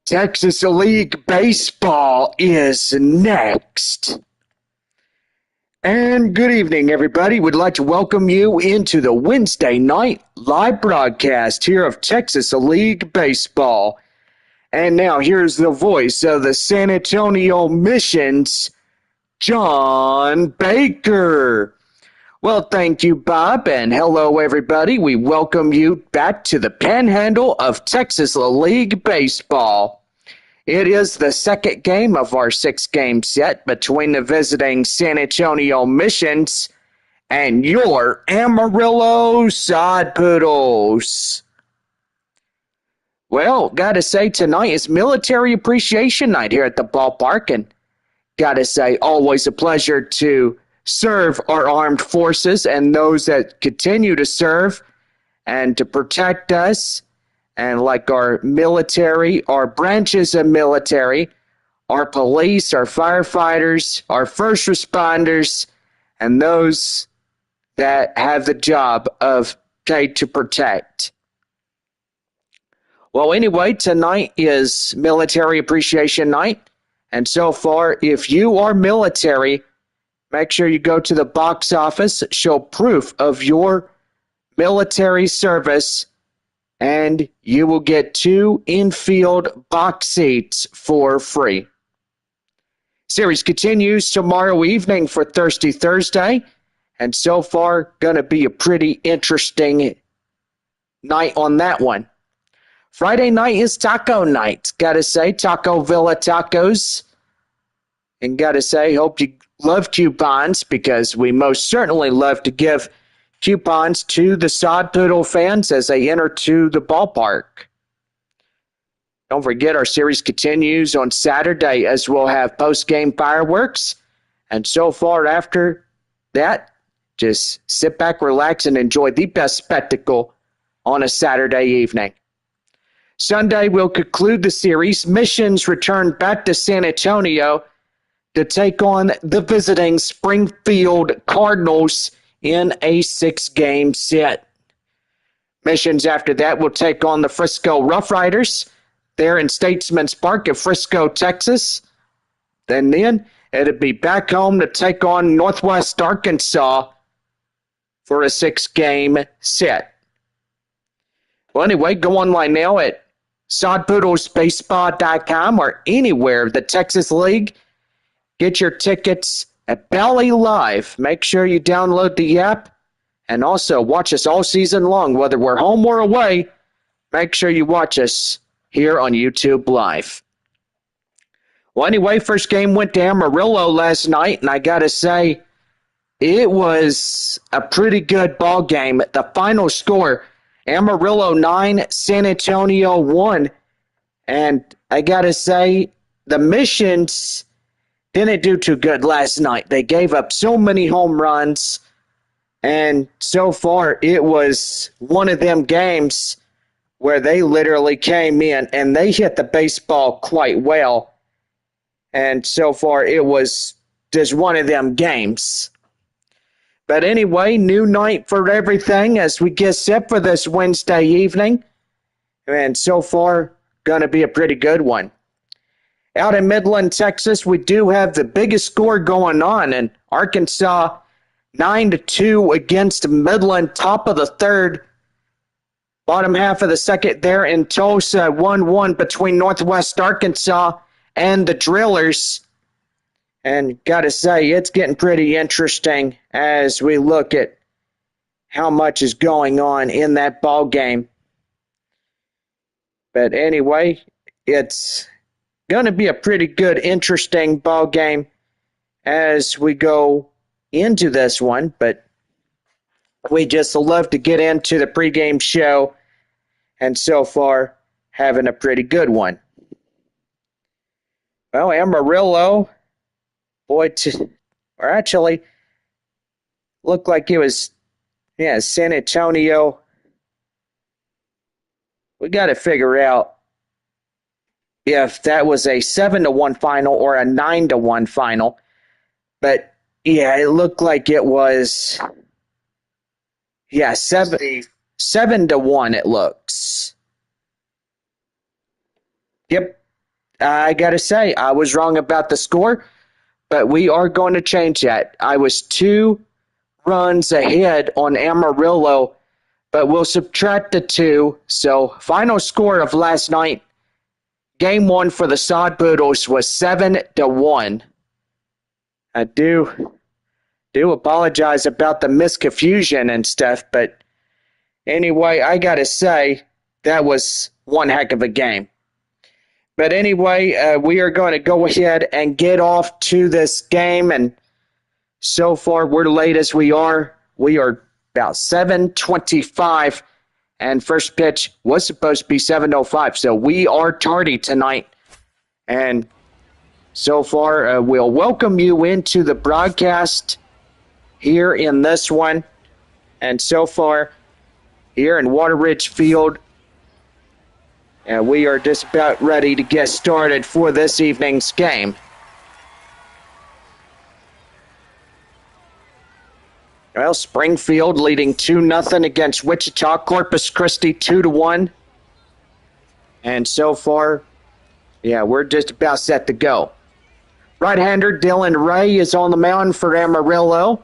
Texas League Baseball is next. And good evening, everybody. We'd like to welcome you into the Wednesday night live broadcast here of Texas League Baseball. And now here's the voice of the San Antonio Missions, John Baker. Well, thank you, Bob, and hello, everybody. We welcome you back to the panhandle of Texas League Baseball. It is the second game of our six-game set between the visiting San Antonio Missions and your Amarillo Sod Poodles. Well, gotta say, tonight is Military Appreciation Night here at the ballpark, and gotta say, always a pleasure to serve our armed forces and those that continue to serve and to protect us. And like our military, our branches of military, our police, our firefighters, our first responders, and those that have the job of paid to protect. Well, anyway, tonight is Military Appreciation Night. And so far, if you are military, make sure you go to the box office, show proof of your military service, and you will get 2 infield box seats for free. Series continues tomorrow evening for Thirsty Thursday, and so far going to be a pretty interesting night on that one. Friday night is taco night. Gotta say, Taco Villa tacos. And gotta say, hope you love coupons, because we most certainly love to give coupons to the Sod Poodle fans as they enter to the ballpark. Don't forget, our series continues on Saturday as we'll have post-game fireworks. And so far after that, just sit back, relax, and enjoy the best spectacle on a Saturday evening. Sunday, we'll conclude the series. Missions return back to San Antonio to take on the visiting Springfield Cardinals in a 6-game set. Missions after that will take on the Frisco Rough Riders there in Statesman's Park in Frisco, Texas. And then it'll be back home to take on Northwest Arkansas for a 6-game set. Well, anyway, go online now at sodpoodlesbaseball.com or anywhere the Texas League. Get your tickets at Bally Live. Make sure you download the app and also watch us all season long, whether we're home or away. Make sure you watch us here on YouTube Live. Well, anyway, first game went to Amarillo last night, and I got to say, it was a pretty good ball game. The final score, Amarillo 9, San Antonio 1. And I got to say, the Missions didn't do too good last night. They gave up so many home runs, and so far it was one of them games where they literally came in and they hit the baseball quite well. And so far it was just one of them games. But anyway, new night for everything as we get set for this Wednesday evening. And so far, going to be a pretty good one. Out in Midland, Texas, we do have the biggest score going on in Arkansas, 9-2 against Midland, top of the third. Bottom half of the second there in Tulsa, 1-1 between Northwest Arkansas and the Drillers. And got to say, it's getting pretty interesting as we look at how much is going on in that ball game. But anyway, it's going to be a pretty good, interesting ball game as we go into this one. But we just love to get into the pregame show, and so far, having a pretty good one. Well, Amarillo, or actually, looked like it was, San Antonio. We got to figure out if that was a 7-1 final or a 9-1 final. But, yeah, it looked like it was, 7-1 it looks. Yep, I got to say, I was wrong about the score, but we are going to change that. I was 2 runs ahead on Amarillo, but we'll subtract the 2. So, final score of last night, game 1 for the Sod Poodles was 7-1. I do apologize about the misconfusion and stuff, but anyway, I got to say, that was one heck of a game. But anyway, we are going to go ahead and get off to this game. And so far, we're late as we are. We are about 7:25, and first pitch was supposed to be 7:05. So we are tardy tonight. And so far, we'll welcome you into the broadcast here in this one. And so far, here in Water Ridge Field, and we are just about ready to get started for this evening's game. Well, Springfield leading 2-0 against Wichita. Corpus Christi 2-1. And so far, we're just about set to go. Right-hander Dylan Ray is on the mound for Amarillo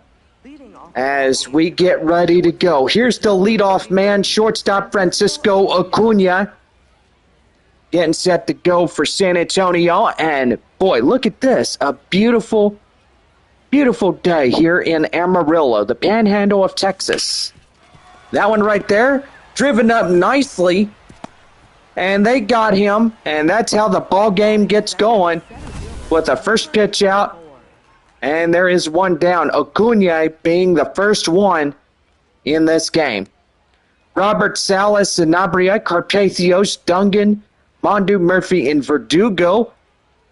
as we get ready to go. Here's the leadoff man, shortstop Francisco Acuna, getting set to go for San Antonio. And boy, look at this. A beautiful, beautiful day here in Amarillo, the panhandle of Texas. That one right there, driven up nicely. And they got him. And that's how the ball game gets going with the first pitch out. And there is one down. Acuna being the first one in this game. Robert Salas, Sanabria, Carpathios, Dungan, Mondu, Murphy, and Verdugo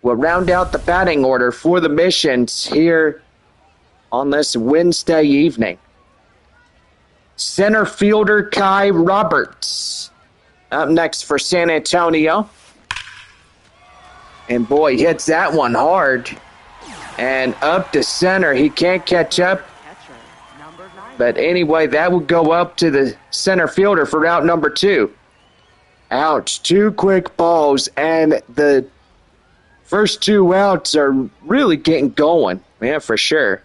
will round out the batting order for the Missions here on this Wednesday evening. Center fielder Kai Roberts up next for San Antonio. And boy, hits that one hard. And up to center, he can't catch up. But anyway, that will go up to the center fielder for out number 2. Ouch, 2 quick balls, and the first 2 outs are really getting going. Yeah, for sure.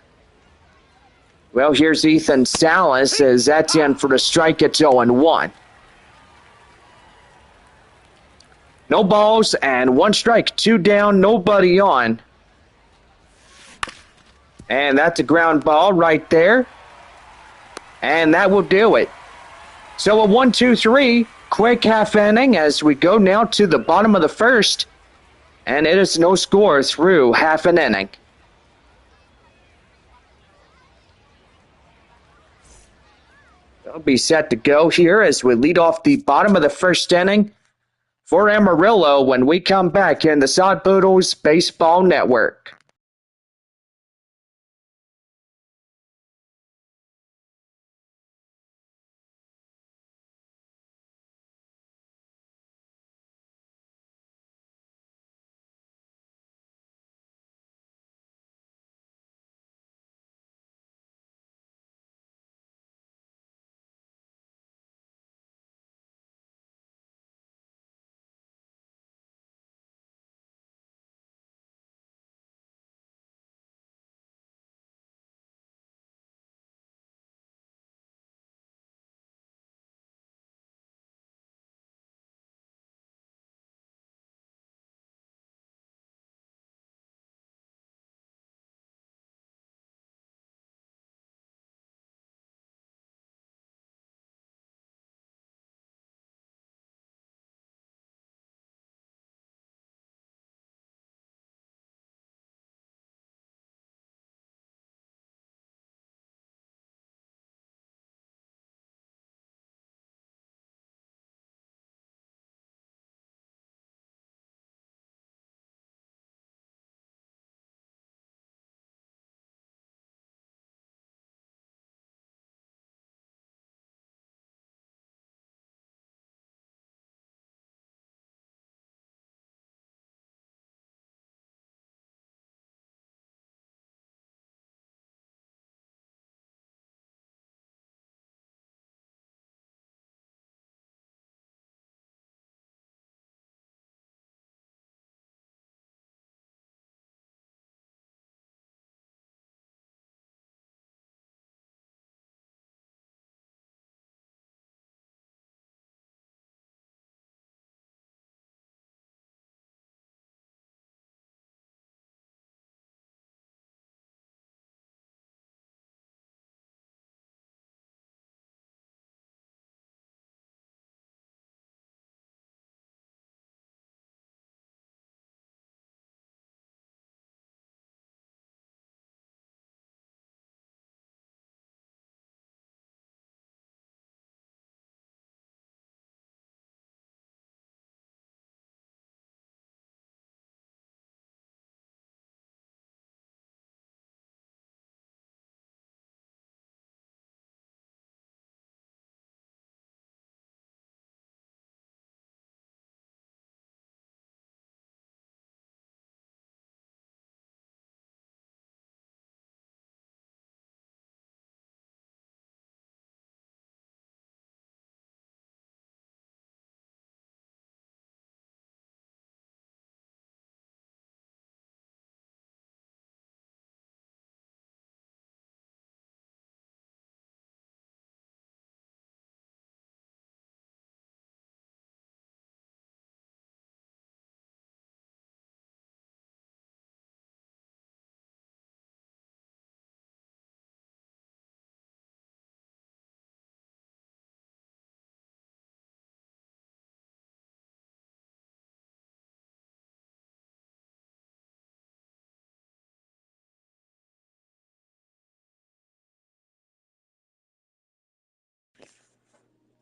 Well, here's Ethan Salas as that's in for the strike. It's 0-1. No balls and 1 strike, 2 down, nobody on. And that's a ground ball right there. And that will do it. So a 1-2-3, quick half inning as we go now to the bottom of the first. And it is no score through half an inning. They'll be set to go here as we lead off the bottom of the first inning for Amarillo when we come back in the Sod Poodles Baseball Network.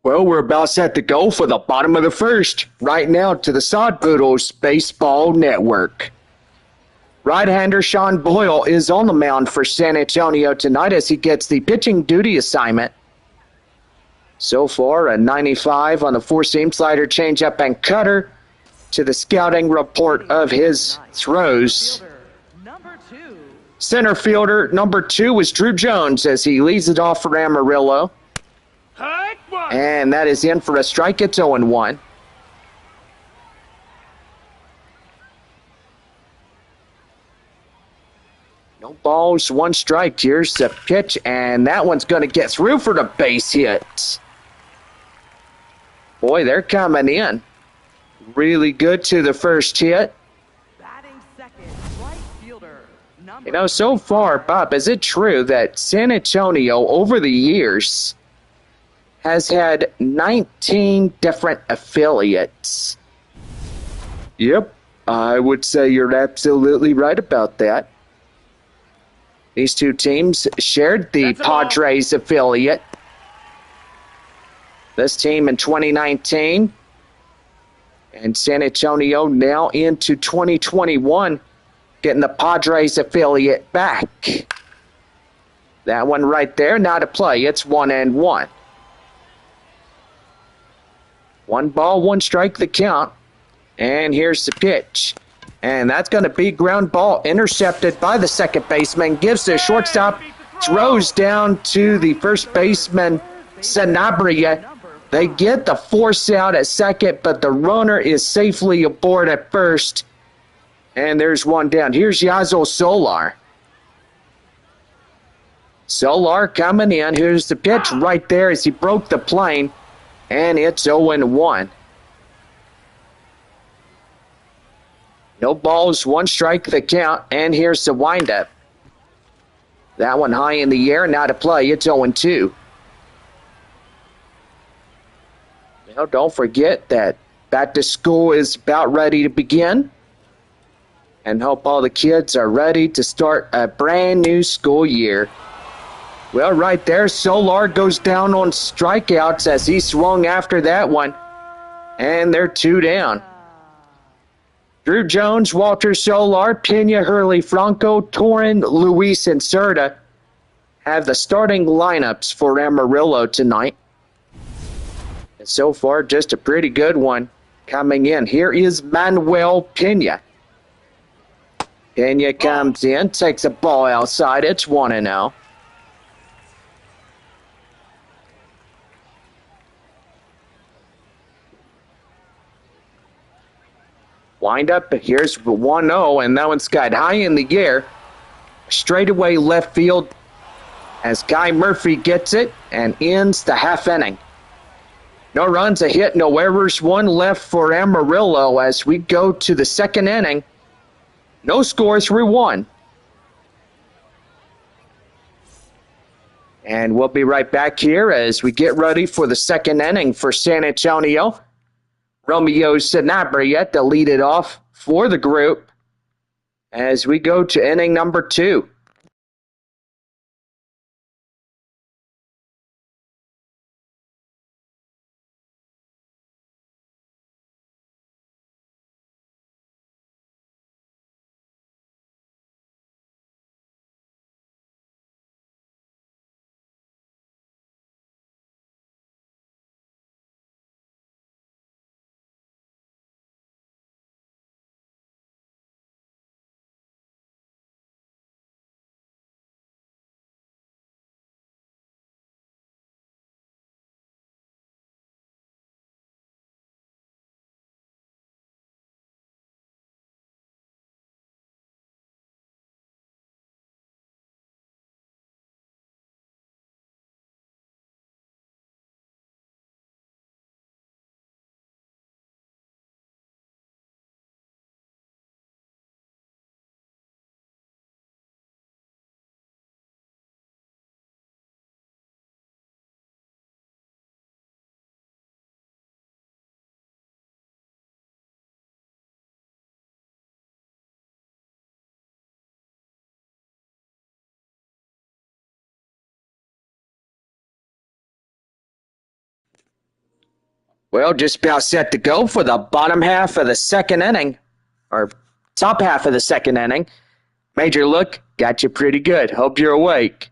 Well, we're about set to go for the bottom of the first. Right now to the Sod Poodles Baseball Network. Right-hander Sean Boyle is on the mound for San Antonio tonight as he gets the pitching duty assignment. So far, a 95 on the four-seam slider, changeup, and cutter to the scouting report of his throws. Center fielder number 2 is Drew Jones as he leads it off for Amarillo. And that is in for a strike. It's 0-1. No balls, 1 strike. Here's the pitch, and that one's going to get through for the base hit. Boy, they're coming in. Really good to the first hit. You know, so far, Bob, is it true that San Antonio, over the years, has had 19 different affiliates? Yep, I would say you're absolutely right about that. These two teams shared the Padres affiliate. This team in 2019, and San Antonio now into 2021, getting the Padres affiliate back. That one right there, now to play. It's 1-1. 1 ball, 1 strike, the count. And here's the pitch. And that's going to be ground ball intercepted by the second baseman. Gives the shortstop, throws down to the first baseman, Sanabria. They get the force out at second, but the runner is safely aboard at first. And there's one down. Here's Yazo Solar. Solar coming in. Here's the pitch right there as he broke the plane. And it's 0-1. No balls, 1 strike, the count. And here's the windup. That one high in the air. Now to play. It's 0-2. Now, don't forget that back to school is about ready to begin. And hope all the kids are ready to start a brand new school year. Well, right there, Solar goes down on strikeouts as he swung after that one. And they're 2 down. Drew Jones, Walter Solar, Pena, Hurley, Franco, Torrin, Luis, and Cerda have the starting lineups for Amarillo tonight. And so far, just a pretty good one coming in. Here is Manuel Pena. Pena comes in, takes a ball outside. It's 1-0. Wind up, here's 1-0, and that one's got high in the air. Straightaway left field as Guy Murphy gets it and ends the half inning. No runs, a hit, no errors, 1 left for Amarillo as we go to the second inning. No score through 1. And we'll be right back here as we get ready for the second inning for San Antonio. Romeo Sanabria to lead it off for the group as we go to inning number 2. Well, just about set to go for the bottom half of the second inning, or top half of the second inning. Major look, got you pretty good. Hope you're awake.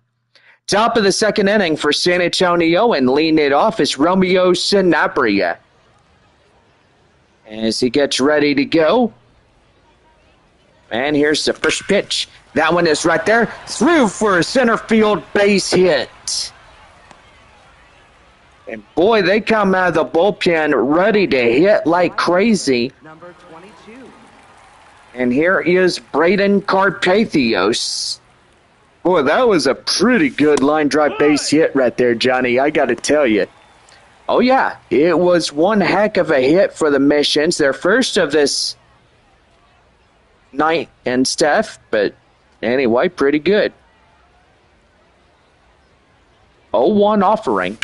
Top of the second inning for San Antonio, and leading it off is Romeo Sanabria. As he gets ready to go. And here's the first pitch. That one is right there. Through for a center field base hit. And boy, they come out of the bullpen ready to hit like crazy. Number 22. And here is Braden Carpathios. Boy, that was a pretty good line drive base hit right there, Johnny. I got to tell you. Oh, yeah, it was one heck of a hit for the Missions. Their first of this night and stuff. But anyway, pretty good. 0-1 offering.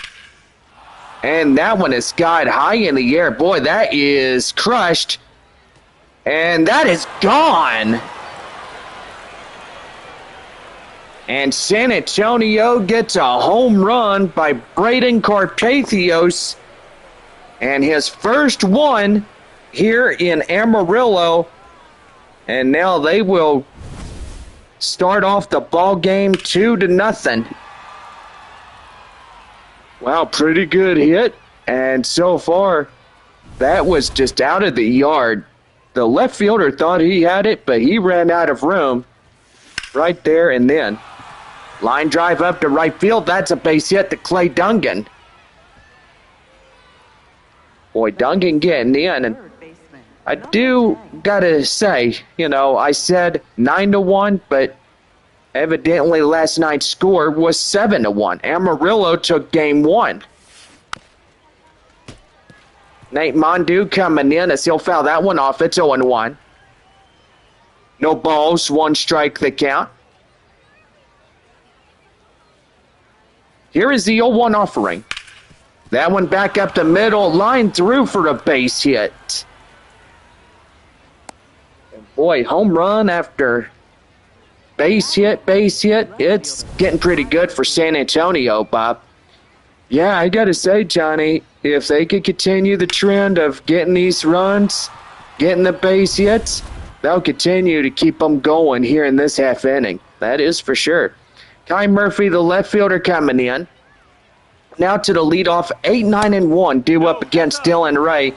And that one is skied high in the air. Boy, that is crushed. And that is gone. And San Antonio gets a home run by Braden Carpathios. And his first one here in Amarillo. And now they will start off the ball game 2-0. Wow, pretty good hit. And so far, that was just out of the yard. The left fielder thought he had it, but he ran out of room right there and then. Line drive up to right field. That's a base hit to Clay Dungan. Boy, Dungan getting in. And I do got to say, I said 9-1, but evidently last night's score was 7-1. Amarillo took game one. Nate Mondu coming in as he'll foul that one off. It's 0-1. No balls, one strike the count. Here is the 0-1 offering. That one back up the middle, line through for a base hit. And boy, home run after base hit. It's getting pretty good for San Antonio, Bob. Yeah, I got to say, Johnny, if they could continue the trend of getting these runs, getting the base hits, they'll continue to keep them going here in this half inning. That is for sure. Kai Murphy, the left fielder, coming in. Now to the leadoff, 8-9-1, due up against Dylan Ray.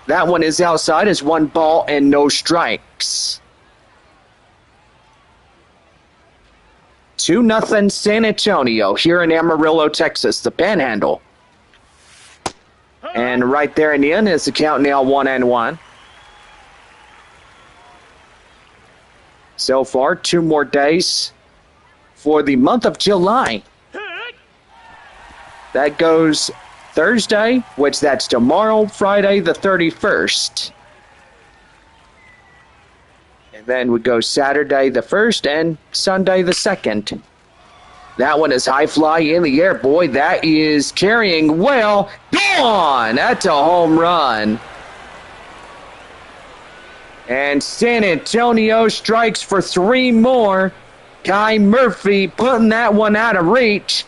That one is outside as 1 ball and no strikes. 2-0 San Antonio here in Amarillo, Texas, the Panhandle. And right there in the end is the count now 1-1. So far, 2 more days for the month of July. That goes Thursday, which that's tomorrow, Friday the 31st. And then we go Saturday the 1st and Sunday the 2nd. That one is high fly in the air. Boy, that is carrying well. Gone! That's a home run. And San Antonio strikes for 3 more. Kai Murphy putting that one out of reach.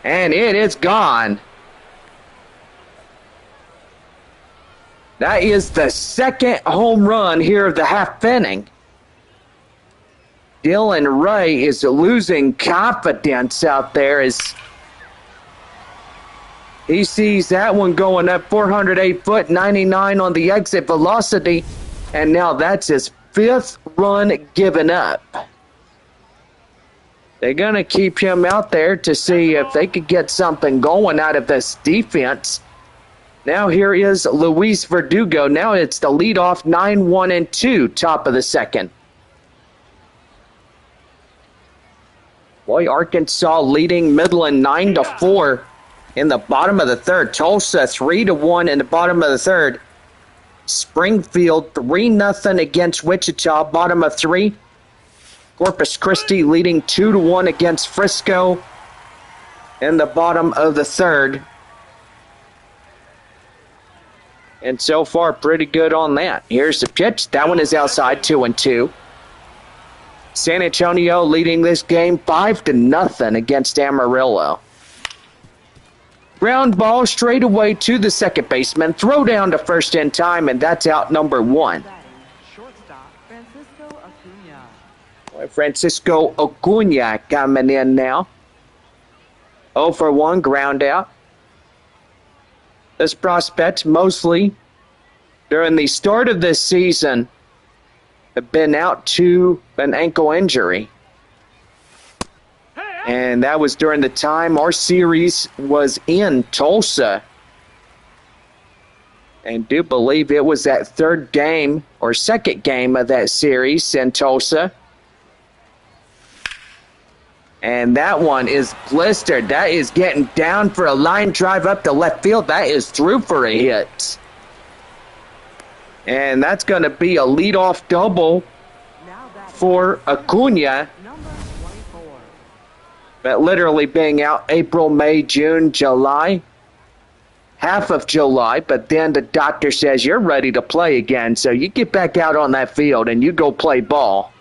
And it is gone. That is the 2nd home run here of the half inning. Dylan Ray is losing confidence out there as he sees that one going up 408 foot, 99 on the exit velocity, and now that's his 5th run given up. They're going to keep him out there to see if they could get something going out of this defense. Now here is Luis Verdugo. Now it's the leadoff 9-1-2, top of the 2nd. Boy, Arkansas leading Midland 9-4 in the bottom of the 3rd. Tulsa 3-1 in the bottom of the 3rd. Springfield 3-0 against Wichita, bottom of 3. Corpus Christi leading 2-1 against Frisco in the bottom of the 3rd. And so far, pretty good on that. Here's the pitch. That one is outside, 2-2. San Antonio leading this game 5-0 against Amarillo. Ground ball straight away to the second baseman. Throw down to first in time, and that's out number 1. Shortstop Francisco Acuna. Francisco Acuna coming in now. 0 for 1 ground out. This prospect mostly during the start of this season have been out to an ankle injury. And that was during the time our series was in Tulsa. And do believe it was that third game or second game of that series in Tulsa. And that one is blistered. That is getting down for a line drive up the left field. That is through for a hit. And that's going to be a leadoff double for Acuna. But literally being out April, May, June, July. Half of July. But then the doctor says you're ready to play again. So you get back out on that field and you go play ball.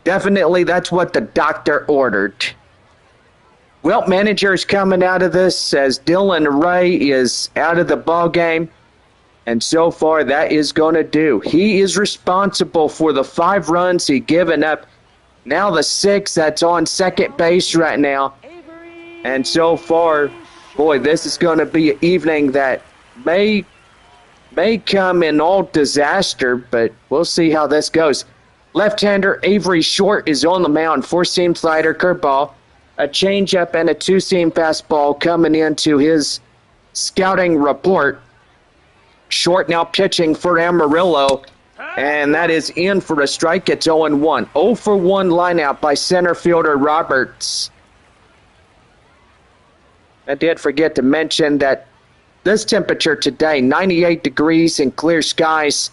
Definitely, that's what the doctor ordered. Well, manager's coming out of this as Dylan Ray is out of the ball game. And so far, that is going to do. He is responsible for the 5 runs he given up. Now the 6 that's on second base right now. And so far, boy, this is going to be an evening that may come in all disaster, but we'll see how this goes. Left-hander Avery Short is on the mound. 4-seam slider, curveball, a changeup, and a 2-seam fastball coming into his scouting report. Short now pitching for Amarillo, and that is in for a strike. It's 0-1. 0 for 1 lineout by center fielder Roberts. I did forget to mention that this temperature today, 98 degrees and clear skies.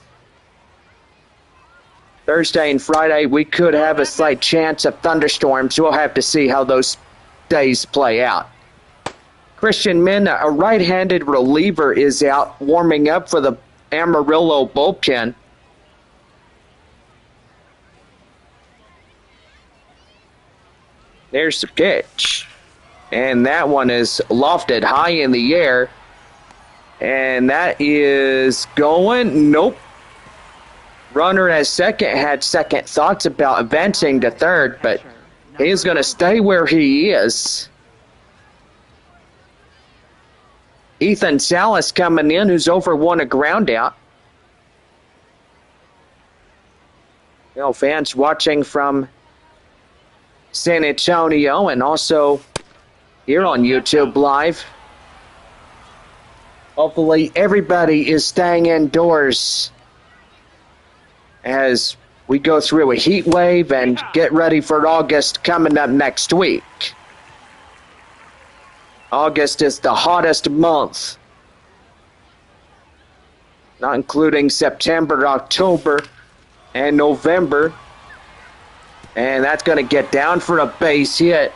Thursday and Friday, we could have a slight chance of thunderstorms. We'll have to see how those days play out. Christian Minna, a right-handed reliever, is out warming up for the Amarillo bullpen. There's the pitch. And that one is lofted high in the air. And that is going, nope. Runner at second had second thoughts about advancing to third, but he's going to stay where he is. Ethan Salas coming in, who's over 1 a ground out. You know, fans watching from San Antonio and also here on YouTube Live. Hopefully everybody is staying indoors as we go through a heat wave and get ready for August coming up next week. August is the hottest month, not including September, October, and November. And that's going to get down for a base hit.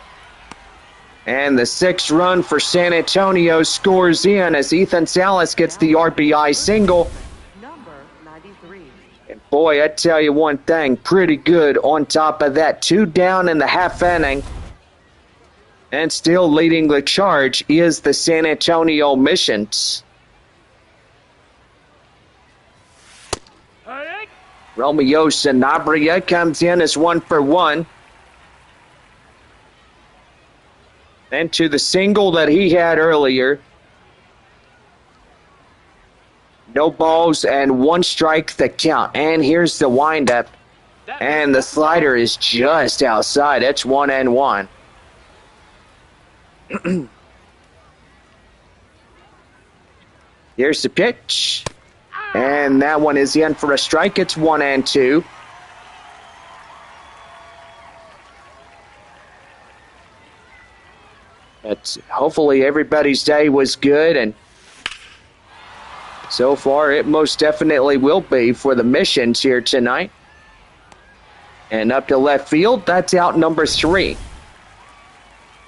And the 6th run for San Antonio scores in as Ethan Salas gets the RBI single. And boy, I tell you one thing, pretty good on top of that. 2 down in the half inning. And still leading the charge is the San Antonio Missions. Romeo Sanabria comes in as 1 for 1. And to the single that he had earlier. No balls and 1 strike the count. And here's the windup. And the slider is just outside. It's 1-1. Here's the pitch. And that one is in for a strike. It's 1-2. Hopefully everybody's day was good, and so far it most definitely will be for the Missions here tonight. And up to left field, that's out number 3.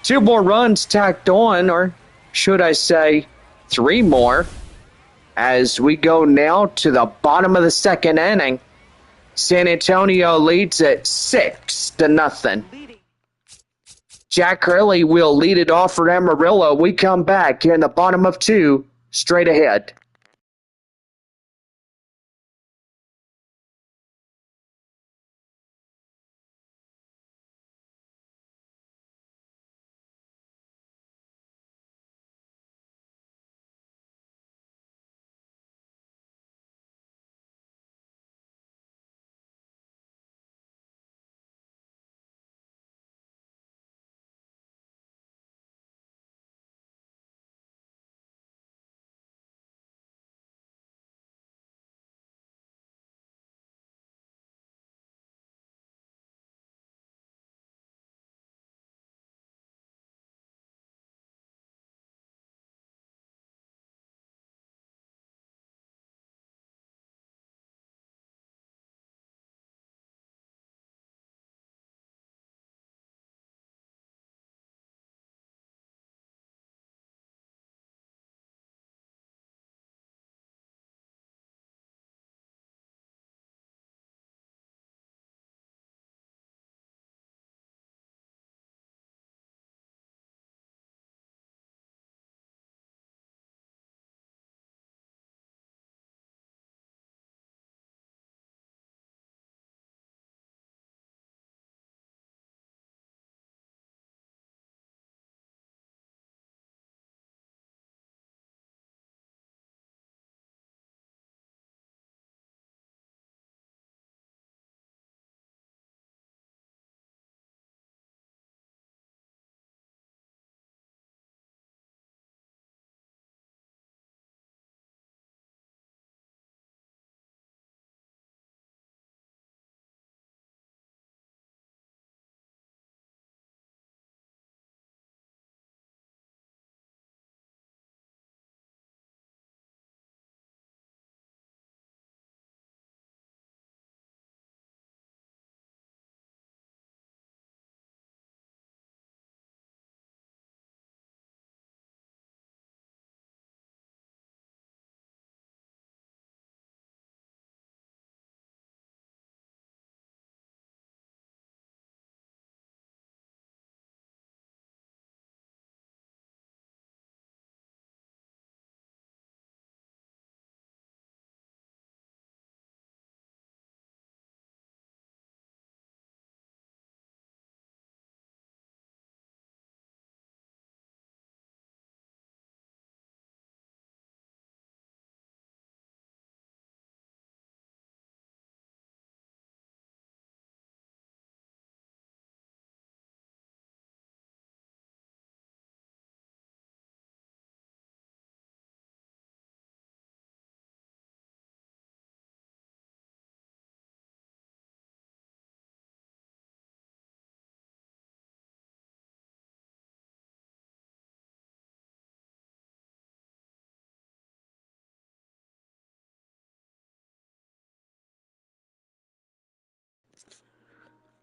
2 more runs tacked on, or should I say 3 more, as we go now to the bottom of the 2nd inning. San Antonio leads at 6-0. Jack Hurley will lead it off for Amarillo. We come back here in the bottom of 2, straight ahead.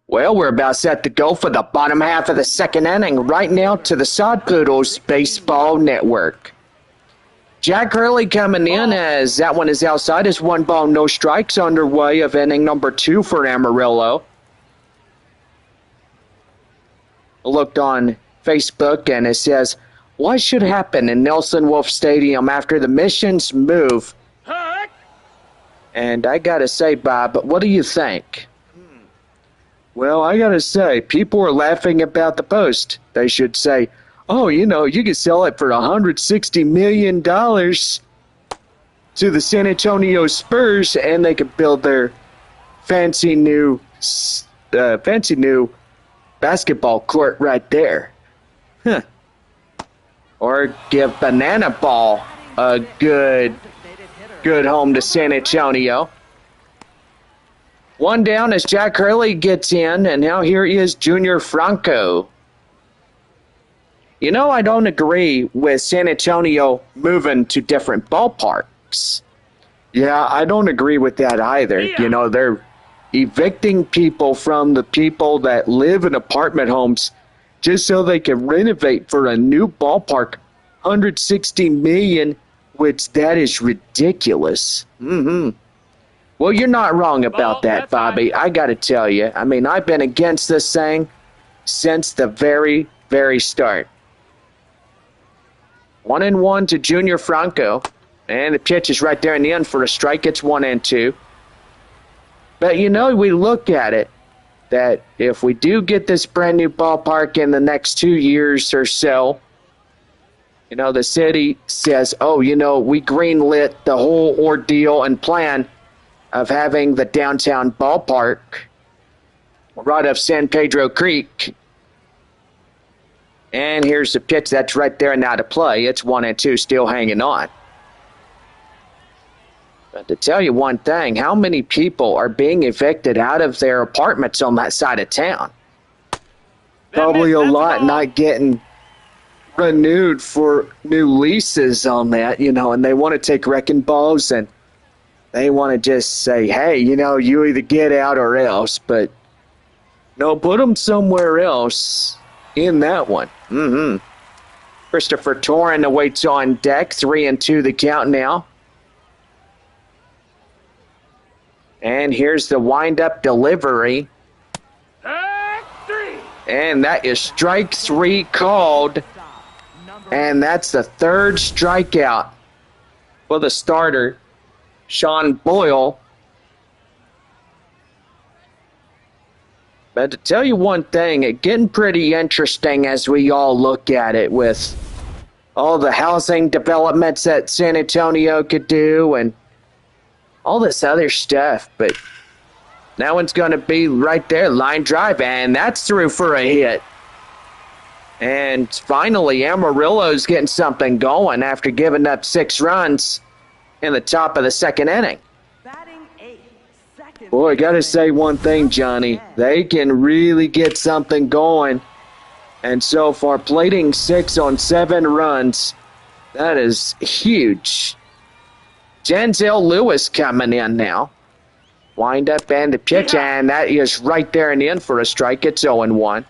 Well, we're about set to go for the bottom half of the second inning right now to the Sod Poodles Baseball Network. Jack Hurley coming in as that one is outside. Is 1 ball, no strikes underway of inning number 2 for Amarillo. I looked on Facebook and it says, what should happen in Nelson Wolff Stadium after the Missions move? And I gotta say, Bob, what do you think? Well, I gotta say, people are laughing about the Post. They should say, oh, you know, you could sell it for $160 million to the San Antonio Spurs, and they could build their fancy new basketball court right there. Huh. Or give Banana Ball a good home to San Antonio. 1 down as Jack Hurley gets in, and now here is Junior Franco. You know, I don't agree with San Antonio moving to different ballparks. Yeah, I don't agree with that either. You know, they're evicting people from the people that live in apartment homes just so they can renovate for a new ballpark. $160 million, which that is ridiculous. Well, you're not wrong about that, Bobby. I got to tell you. I mean, I've been against this thing since the very very start. 1-1 to Junior Franco. And the pitch is right there in the end for a strike. It's 1-2. But, you know, we look at it, that if we do get this brand new ballpark in the next 2 years or so, you know, the city says, oh, you know, we greenlit the whole ordeal and plan of having the downtown ballpark right off San Pedro Creek. And here's the pitch that's right there now to play. It's 1-2, still hanging on. But to tell you one thing, how many people are being evicted out of their apartments on that side of town? Probably a lot not getting renewed for new leases on that, you know, and they want to take wrecking balls and they want to just say, hey, you know, you either get out or else, but no, put them somewhere else in that one. Christopher Torrin awaits on deck, 3-2 the count now. And here's the wind-up delivery. And that is strike 3 called. And that's the third strikeout for the starter, Sean Boyle. But to tell you one thing, it's getting pretty interesting as we all look at it with all the housing developments that San Antonio could do and all this other stuff. But that one's going to be right there, line drive, and that's through for a hit. And finally, Amarillo's getting something going after giving up 6 runs in the top of the second inning. Boy, I got to say one thing, Johnny. They can really get something going. And so far, plating 6 on 7 runs. That is huge. Denzel Lewis coming in now. Wind up and the pitch, and that is right there in the end for a strike. It's 0-1.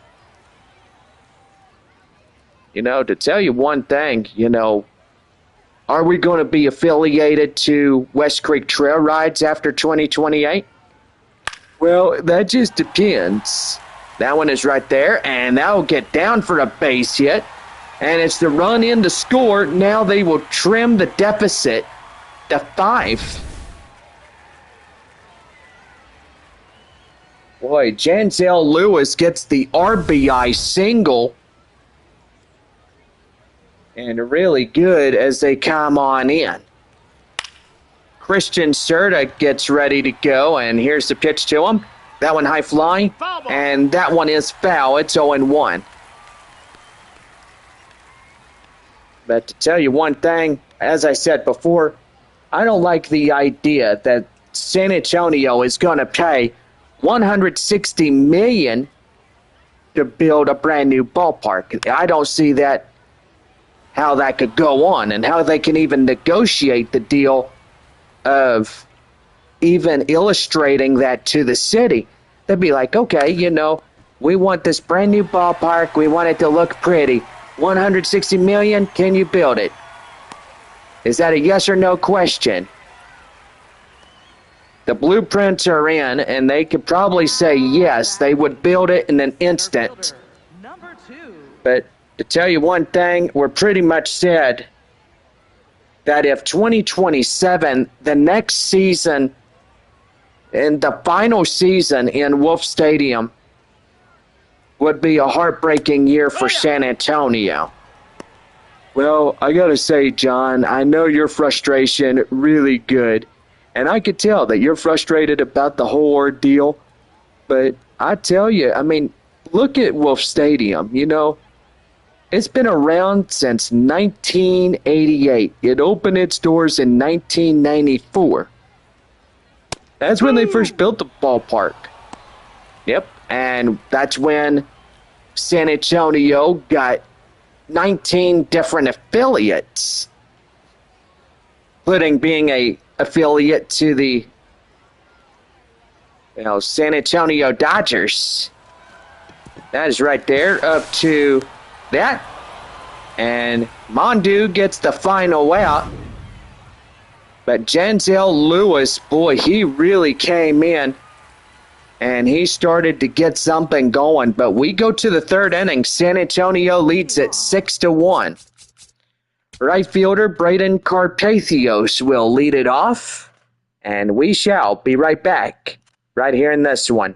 You know, to tell you one thing, you know, are we going to be affiliated to West Creek Trail Rides after 2028? Well, that just depends. That one is right there, and that will get down for a base hit. And it's the run in to score. Now they will trim the deficit to 5. Boy, Denzel Lewis gets the RBI single. And really good as they come on in. Christian Serta gets ready to go, and here's the pitch to him. That one high fly, and that one is foul. It's 0-1. But to tell you one thing, as I said before, I don't like the idea that San Antonio is going to pay $160 million to build a brand new ballpark. I don't see that, how that could go on, and how they can even negotiate the deal of even illustrating that to the city. They'd be like, okay, you know, we want this brand new ballpark. We want it to look pretty. $160 million, can you build it? Is that a yes or no question? The blueprints are in, and they could probably say yes, they would build it in an instant. But to tell you one thing, we're pretty much said that if 2027, the next season, and the final season in Wolf Stadium, would be a heartbreaking year for San Antonio. Well, I got to say, John, I know your frustration really good, and I could tell that you're frustrated about the whole ordeal, but I tell you, I mean, look at Wolf Stadium, you know. It's been around since 1988. It opened its doors in 1994. That's when they first built the ballpark. Yep, and that's when San Antonio got 19 different affiliates, including being a affiliate to the, you know, San Antonio Dodgers. That is right there up to that, and Mondu gets the final out. But Denzel Lewis, boy, he really came in and he started to get something going. But we go to the third inning. San Antonio leads it 6-1. Right fielder Braden Carpathios will lead it off, and we shall be right back right here in this one.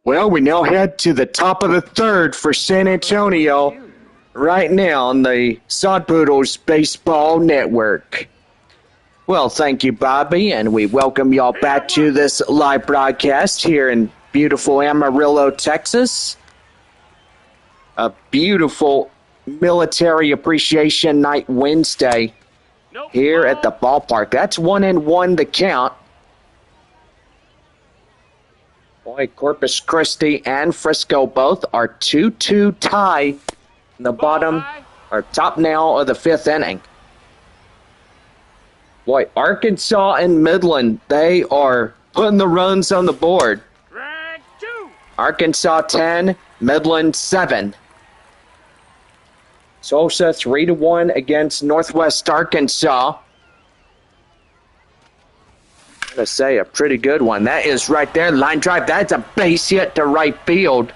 Well, we now head to the top of the third for San Antonio right now on the Sod Poodles Baseball Network. Well, thank you, Bobby, and we welcome y'all back to this live broadcast here in beautiful Amarillo, Texas. A beautiful Military Appreciation Night Wednesday here at the ballpark. That's 1-1 the count. Boy, Corpus Christi and Frisco both are 2-2 tie in the bottom or top now of the fifth inning. Boy, Arkansas and Midland, they are putting the runs on the board. Arkansas 10, Midland 7. Tulsa 3-1 against Northwest Arkansas. I'm going to say a pretty good one. That is right there, line drive. That's a base hit to right field.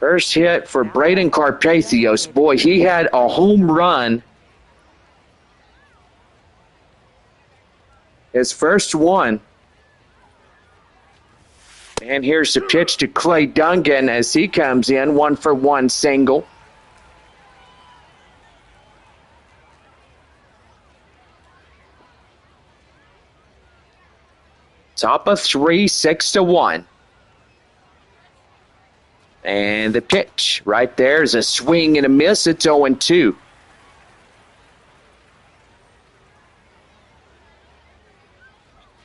First hit for Braden Carpathios. Boy, he had a home run. His first one. And here's the pitch to Clay Dungan as he comes in, 1-for-1 single. Top of 3, 6-1. And the pitch right there is a swing and a miss. It's 0-2.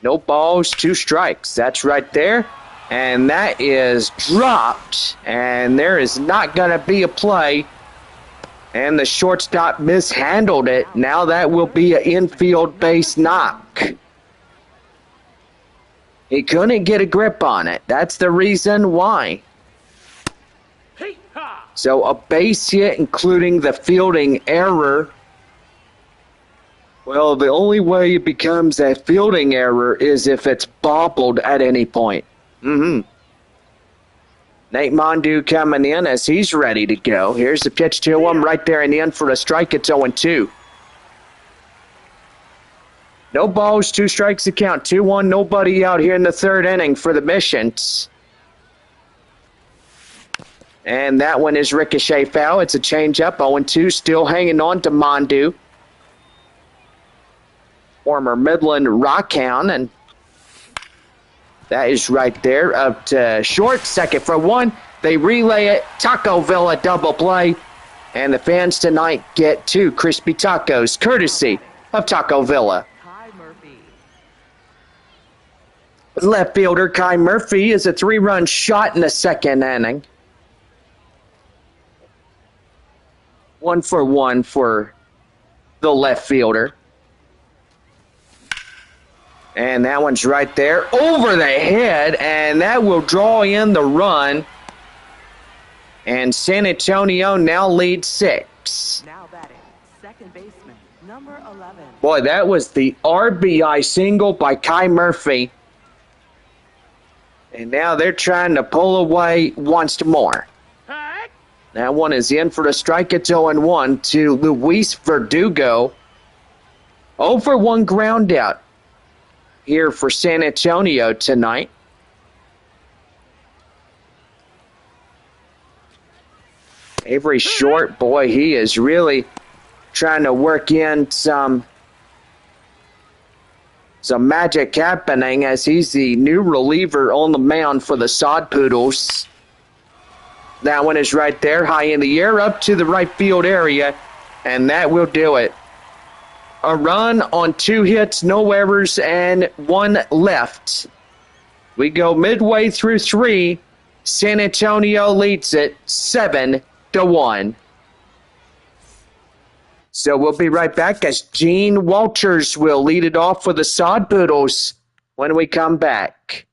No balls, 2 strikes. That's right there. And that is dropped. And there is not going to be a play. And the shortstop mishandled it. Now that will be an infield base knock. He couldn't get a grip on it. That's the reason why. So a base hit, including the fielding error. Well, the only way it becomes a fielding error is if it's bobbled at any point. Nate Mondu coming in as he's ready to go. Here's the pitch to him right there in the end for a strike. It's 0-2. No balls, 2 strikes to count. 2-1, nobody out here in the third inning for the Missions. And that one is ricochet foul. It's a changeup. 0-2, still hanging on to Mondu. Former Midland Rockhound, and that is right there up to short. Second for 1. They relay it. Taco Villa double play. And the fans tonight get 2 crispy tacos, courtesy of Taco Villa. Left fielder Kai Murphy is a 3-run shot in the second inning. 1-for-1 for the left fielder. And that one's right there over the head, and that will draw in the run. And San Antonio now leads 6. Now batting, second baseman, number 11. Boy, that was the RBI single by Kai Murphy. And now they're trying to pull away once more. That one is in for a strike. It's 0-1 to Luis Verdugo. 0-for-1 ground out here for San Antonio tonight. Avery Short, boy, he is really trying to work in some magic happening as he's the new reliever on the mound for the Sod Poodles. That one is right there, high in the air, up to the right field area, and that will do it. A run on 2 hits, no errors, and 1 left. We go midway through 3. San Antonio leads it 7-1. So we'll be right back as Gene Walters will lead it off for the Sod Poodles when we come back.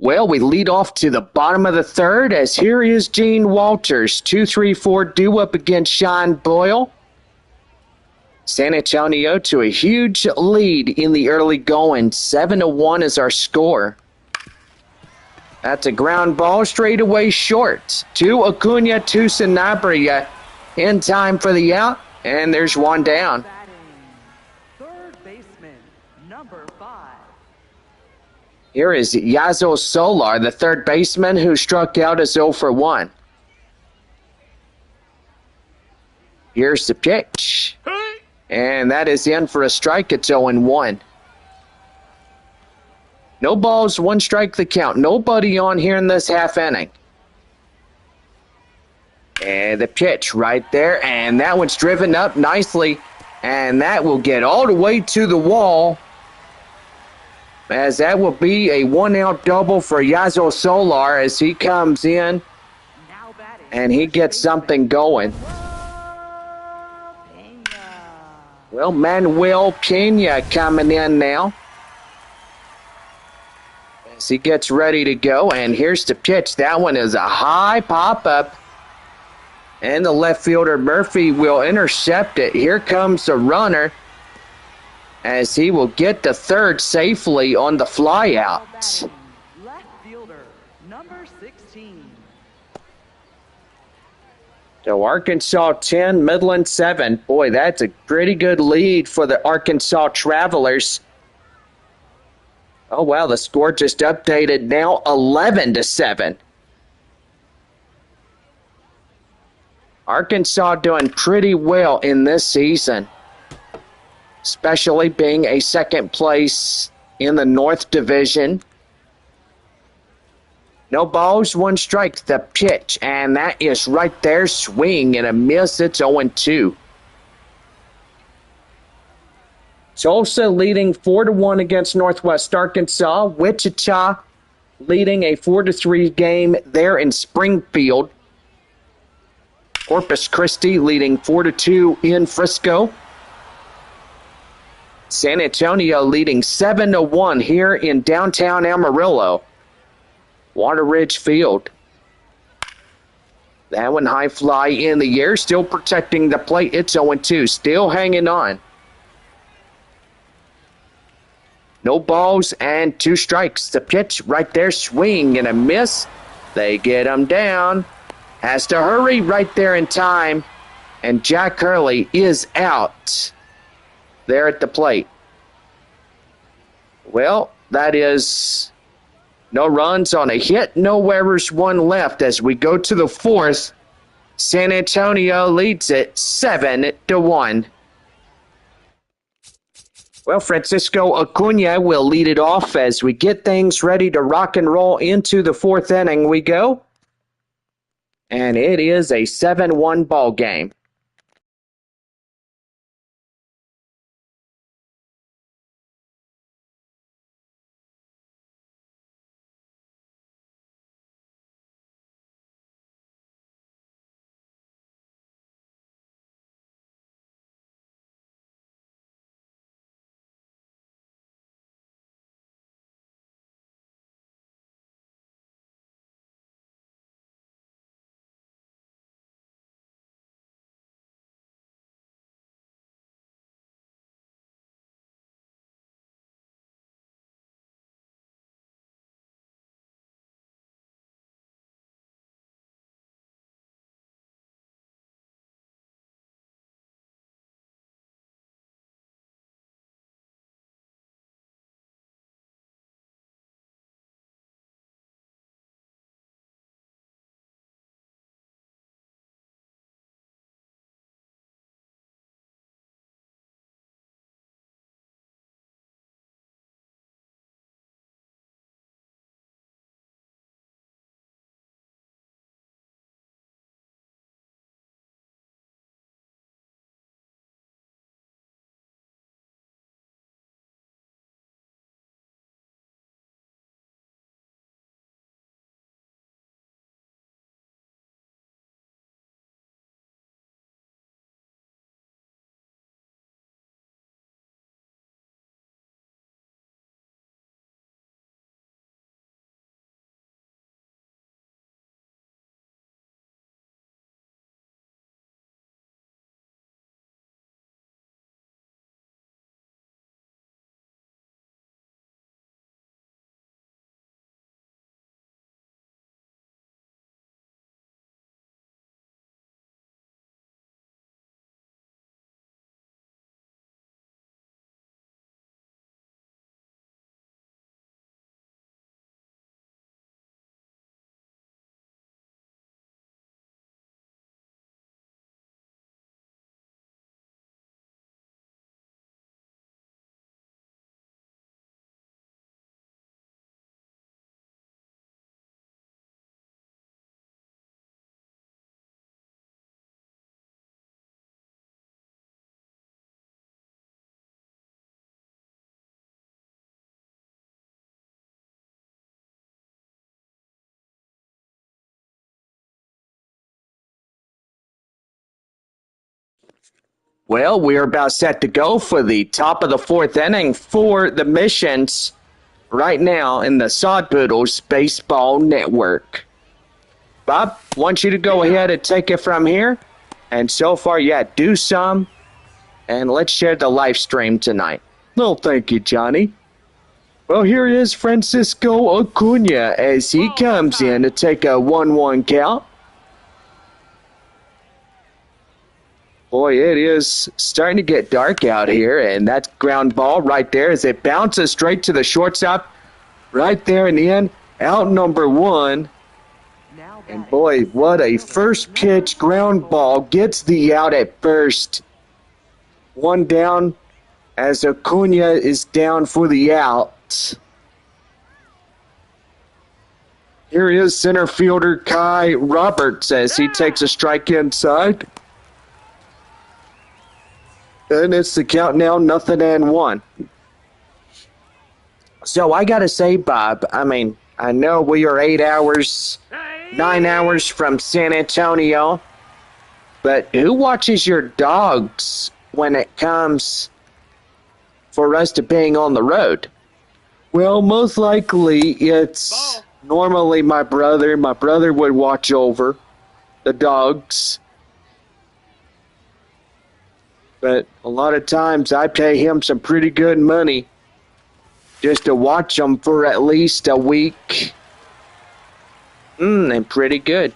Well, we lead off to the bottom of the third as here is Gene Walters. 2-3-4 due up against Sean Boyle. San Antonio to a huge lead in the early going. 7-1 is our score. That's a ground ball straight away short. To Acuna, to Sanabria. In time for the out, and there's one down. Batting, third baseman, number 5. Here is Yazo Solar, the third baseman who struck out as 0 for 1. Here's the pitch. And that is in for a strike. It's 0-1. No balls, 1 strike the count. Nobody on here in this half inning. And the pitch right there. And that one's driven up nicely. And that will get all the way to the wall. As that will be a 1-out double for Yazo Solar as he comes in. Now batting, And he gets something going. Well, Manuel Pena coming in now. As he gets ready to go, and here's the pitch. That one is a high pop-up. And the left fielder, Murphy, will intercept it. Here comes the runner as he will get to third safely on the flyout. batting, left fielder, number 16. So Arkansas 10, Midland 7. Boy, that's a pretty good lead for the Arkansas Travelers. Oh, wow, the score just updated now 11-7. Arkansas doing pretty well in this season, especially being a second place in the North Division. No balls, 1 strike, the pitch, and that is right there, swing and a miss. It's 0-2. Tulsa leading 4-1 against Northwest Arkansas. Wichita leading a 4-3 game there in Springfield. Corpus Christi leading 4-2 in Frisco. San Antonio leading 7-1 here in downtown Amarillo. Water Ridge Field. That one high fly in the air, still protecting the plate. It's 0-2, still hanging on. No balls and 2 strikes. The pitch right there, swing and a miss. They get him down. Has to hurry right there in time. And Jack Hurley is out there at the plate. Well, that is no runs on a hit, no errors, 1 left as we go to the 4th. San Antonio leads it 7-1. Well, Francisco Acuna will lead it off as we get things ready to rock and roll into the 4th inning we go. And it is a 7-1 ball game. Well, we are about set to go for the top of the fourth inning for the Missions right now in the Sod Poodles Baseball Network. Bob, want you to go ahead and take it from here. And so far, yeah, do some. And let's share the live stream tonight. No, thank you, Johnny. Well, here is Francisco Acuna as he comes in to take a 1-1 count. Boy, it is starting to get dark out here, and that ground ball right there as it bounces straight to the shortstop. Right there and in, out number one. And boy, what a first pitch ground ball gets the out at first. One down as Acuna is down for the out. Here is center fielder Kai Roberts as he takes a strike inside. And it's the count now, 0-1. So I got to say, Bob, I mean, I know we are 9 hours from San Antonio, but who watches your dogs when it comes for us to being on the road? Well, most likely it's normally my brother. My brother would watch over the dogs. But a lot of times I pay him some pretty good money just to watch them for at least a week. And pretty good.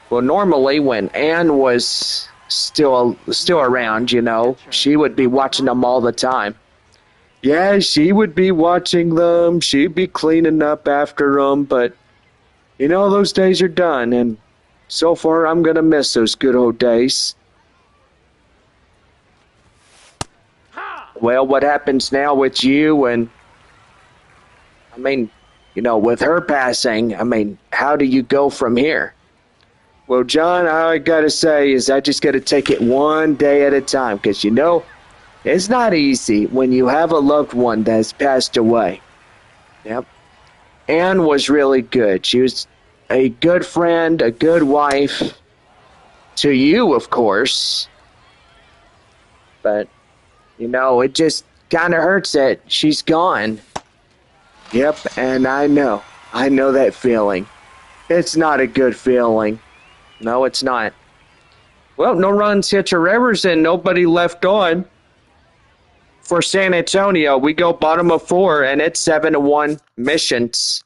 Well, normally when Ann was still around, you know, she would be watching them all the time. Yeah, she would be watching them. She'd be cleaning up after them. But, you know, those days are done. And so far, I'm going to miss those good old days. Well, what happens now with you and, I mean, you know, with her passing, I mean, how do you go from here? Well, John, all I got to say is I just got to take it one day at a time because, you know, it's not easy when you have a loved one that's passed away. Yep. Anne was really good. She was a good friend, a good wife to you, of course. But, you know, it just kind of hurts that she's gone. Yep, and I know that feeling. It's not a good feeling. No, it's not. Well, no runs, hits, or errors, and nobody left on. For San Antonio, we go bottom of 4, and it's 7-1 Missions.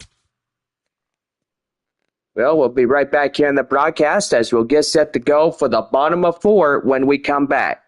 Well, we'll be right back here in the broadcast as we'll get set to go for the bottom of 4 when we come back.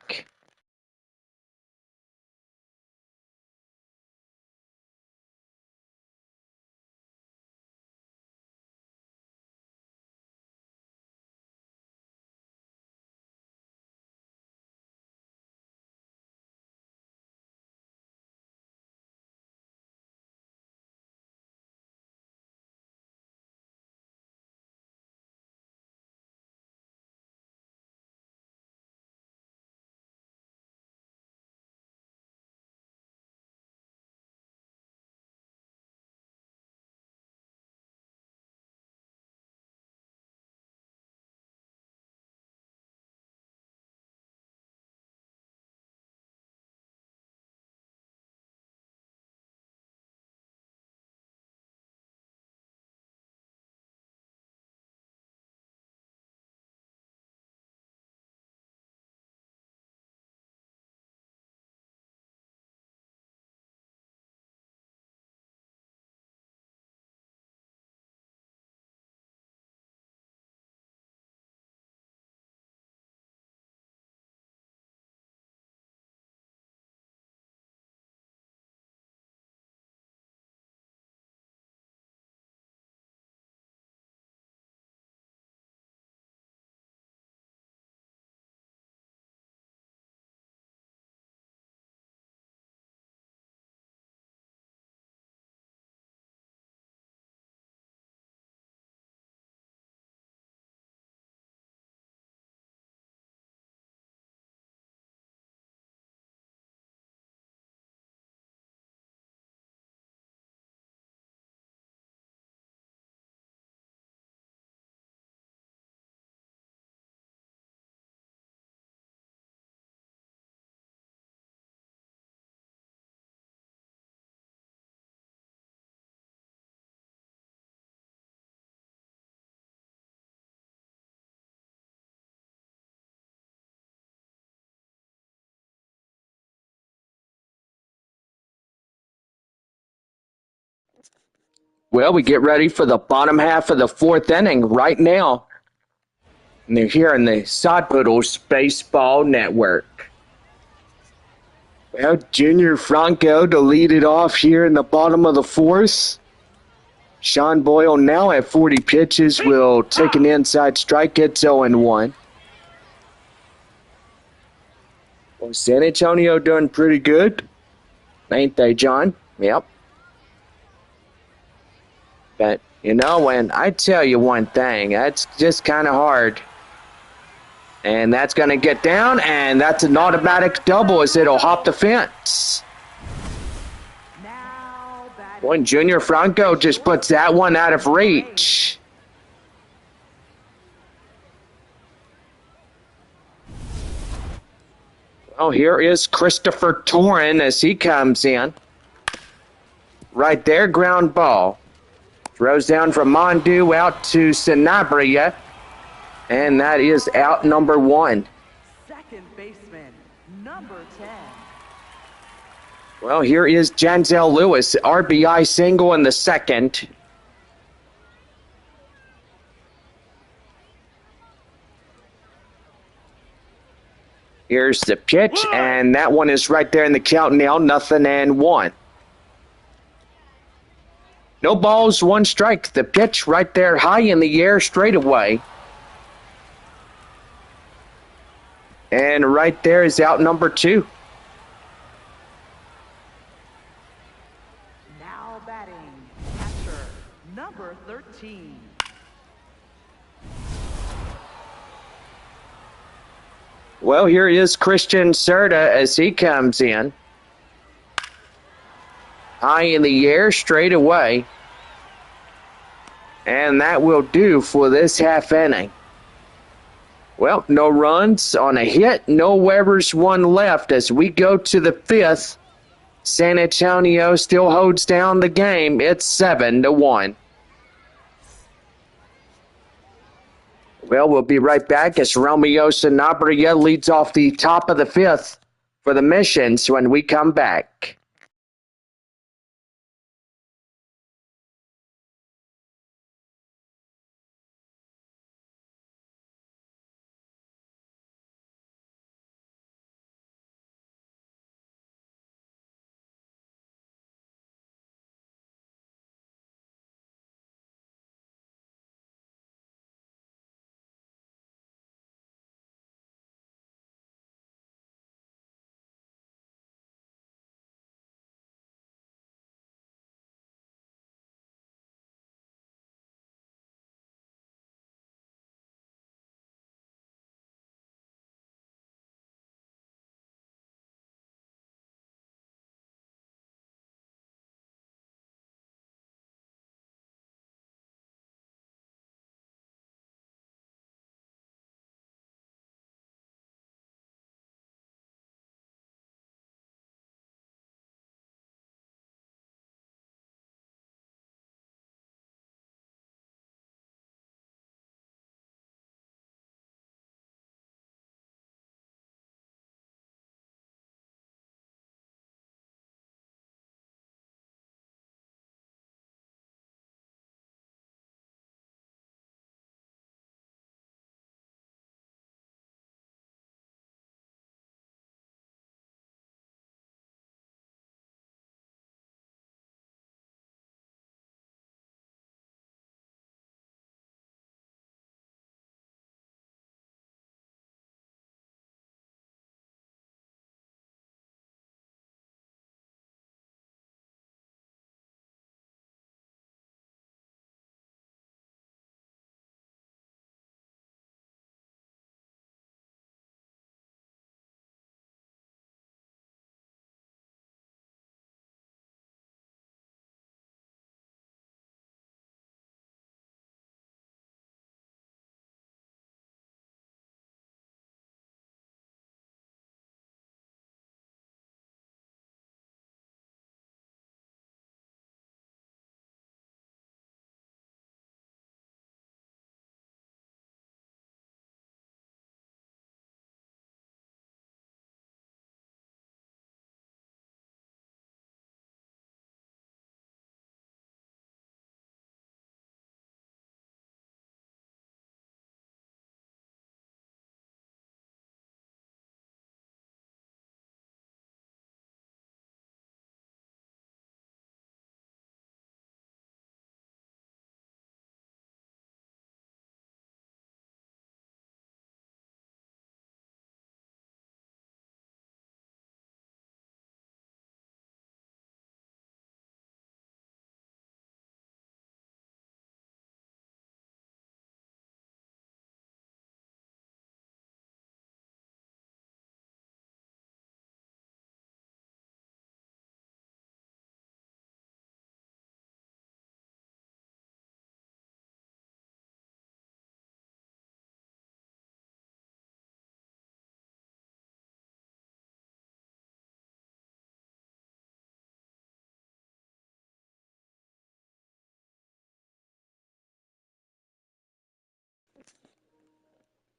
Well, we get ready for the bottom half of the fourth inning right now. And they're here in the Sod Poodles Baseball Network. Well, Junior Franco to lead it off here in the bottom of the fourth. Sean Boyle now at 40 pitches will take an inside strike. It's 0-1. Well, San Antonio doing pretty good, ain't they, John? Yep. But, and I tell you one thing, that's just kind of hard. And that's going to get down, and that's an automatic double as it'll hop the fence. Now batting. Boy, Junior Franco just puts that one out of reach. Oh, here is Christopher Torrin as he comes in. Right there, ground ball. Throws down from Mondu out to Sanabria. And that is out number 1. Second baseman, number 10. Well, here is Janzel Lewis, RBI single in the second. Here's the pitch, and that one is right there in the count now, 0-1. No balls, 1 strike. The pitch right there high in the air straight away. And right there is out number 2. Now batting, catcher, number 13. Well, here is Christian Serta as he comes in. High in the air straight away. And that will do for this half inning. Well, no runs on a hit, no errors, 1 left as we go to the 5th. San Antonio still holds down the game. It's 7-1. Well, we'll be right back as Romeo Sanabria leads off the top of the 5th for the Missions when we come back.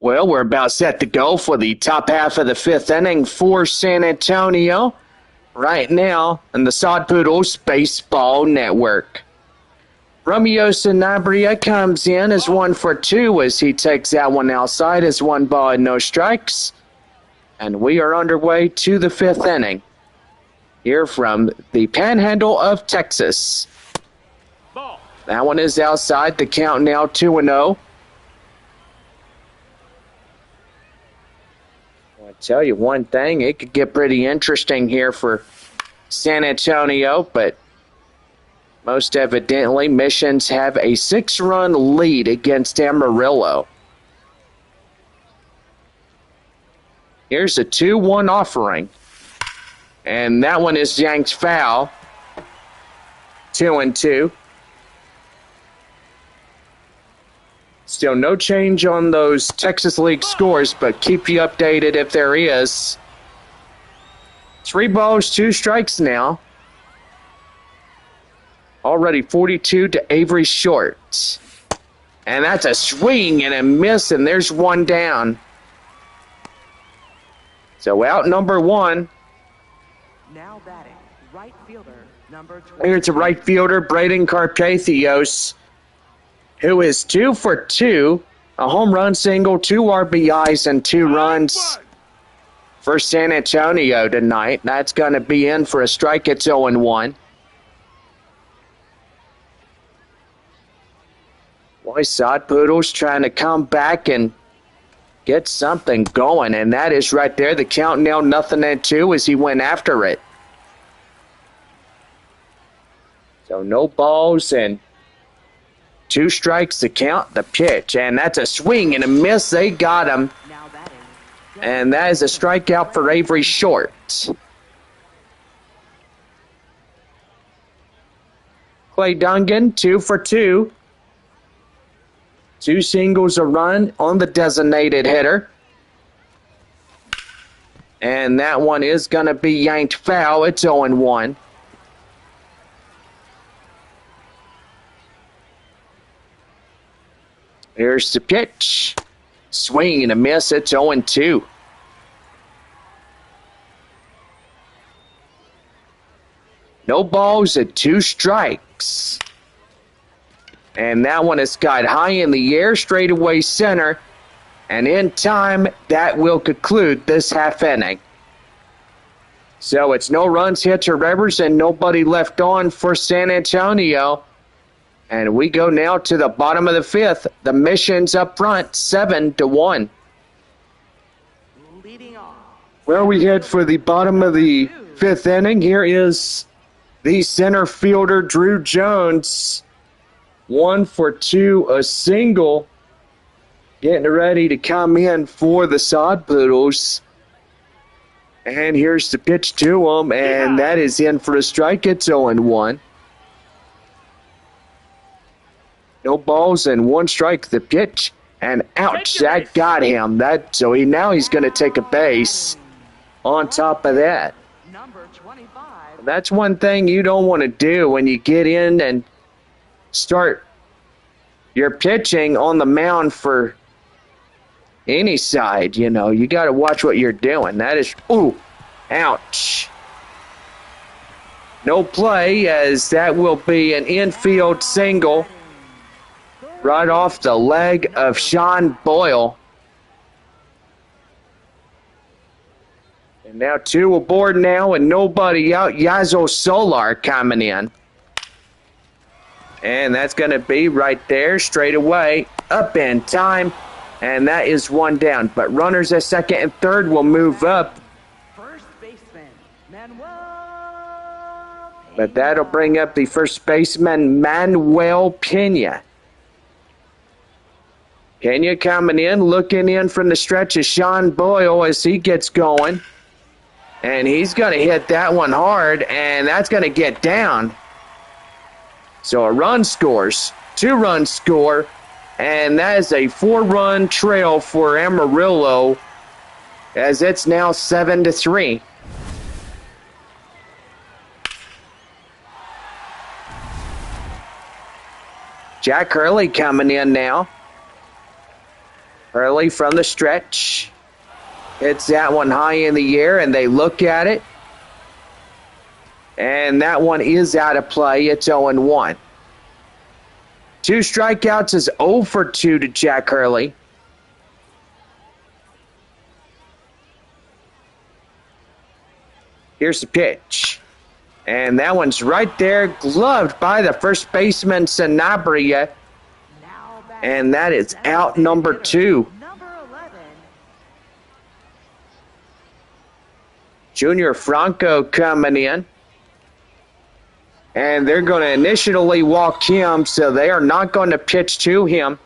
Well, we're about set to go for the top half of the fifth inning for San Antonio right now on the Sod Poodles Baseball Network. Romeo Sanabria comes in as 1 for 2 as he takes that one outside as 1 ball and no strikes. And we are underway to the fifth inning here from the Panhandle of Texas. Ball. That one is outside. The count now 2-0. I'll tell you one thing, it could get pretty interesting here for San Antonio, but most evidently, Missions have a 6-run lead against Amarillo. Here's a 2-1 offering. And that one is yanked foul. 2-2. Still no change on those Texas League scores, but keep you updated if there is. 3 balls, 2 strikes now. Already 42 to Avery Short. And that's a swing and a miss, and there's 1 down. So out number 1. Now batting, right fielder, number 20. Here's a right fielder, Braden Carpathios, who is 2 for 2. A home run single, 2 RBIs, and 2 runs for San Antonio tonight. That's going to be in for a strike. It's 0-1. Boy, Sod Poodles trying to come back and get something going, and that is right there. The count now 0-2 as he went after it. So no balls and 2 strikes to count the pitch, and that's a swing and a miss. They got him, Now batting, and that is a strikeout for Avery Short. Clay Dungan, 2 for 2. 2 singles, a run on the designated hitter. And that one is going to be yanked foul. It's 0-1. Here's the pitch. Swing and a miss. It's 0-2. No balls and 2 strikes. And that one is got high in the air, straightaway center. And in time, that will conclude this half inning. So it's no runs, hits, or errors, and nobody left on for San Antonio. And we go now to the bottom of the fifth. The Missions up front, 7-1. leading off. Well, we head for the bottom of the fifth inning. Here is the center fielder, Drew Jones. 1 for 2, a single. Getting ready to come in for the Sod Poodles. And here's the pitch to him, and that is in for a strike. It's 0-1. No balls and 1 strike. The pitch, and ouch, that got him. So now he's going to take a base on top of that. Number 25. That's one thing you don't want to do when you get in and start your pitching on the mound for any side. You know, you got to watch what you're doing. That is, ooh, ouch. No play, as that will be an infield single right off the leg of Sean Boyle. And now 2 aboard now and nobody out. Yazo Solar coming in. And that's going to be right there, straight away, up in time. And that is 1 down. But runners at second and third will move up. First baseman, Manuel. But that'll bring up the first baseman, Manuel Pena. Pena coming in, looking in from the stretch of Sean Boyle as he gets going. And he's going to hit that one hard, and that's going to get down. So a run scores, 2 runs score, and that is a 4-run trail for Amarillo, as it's now 7-3. Jack Hurley coming in now. Hurley from the stretch. Hits that one high in the air, and they look at it. And that one is out of play. It's 0-1. 2 strikeouts is 0 for 2 to Jack Hurley. Here's the pitch. And that one's right there, gloved by the first baseman, Sanabria. And that is out number 2. Junior Franco coming in. And they're going to initially walk him, so they are not going to pitch to him.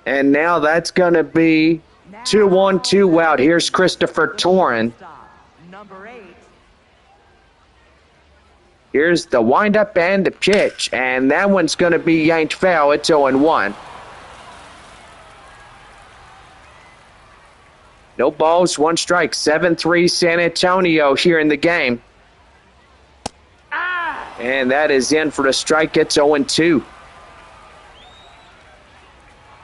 And now that's going to be 2-1, 2 out. Here's Christopher Torrin. Here's the windup and the pitch, and that one's going to be yanked foul. It's 0-1. No balls, 1 strike. 7-3 San Antonio here in the game. And that is in for a strike. It's 0-2.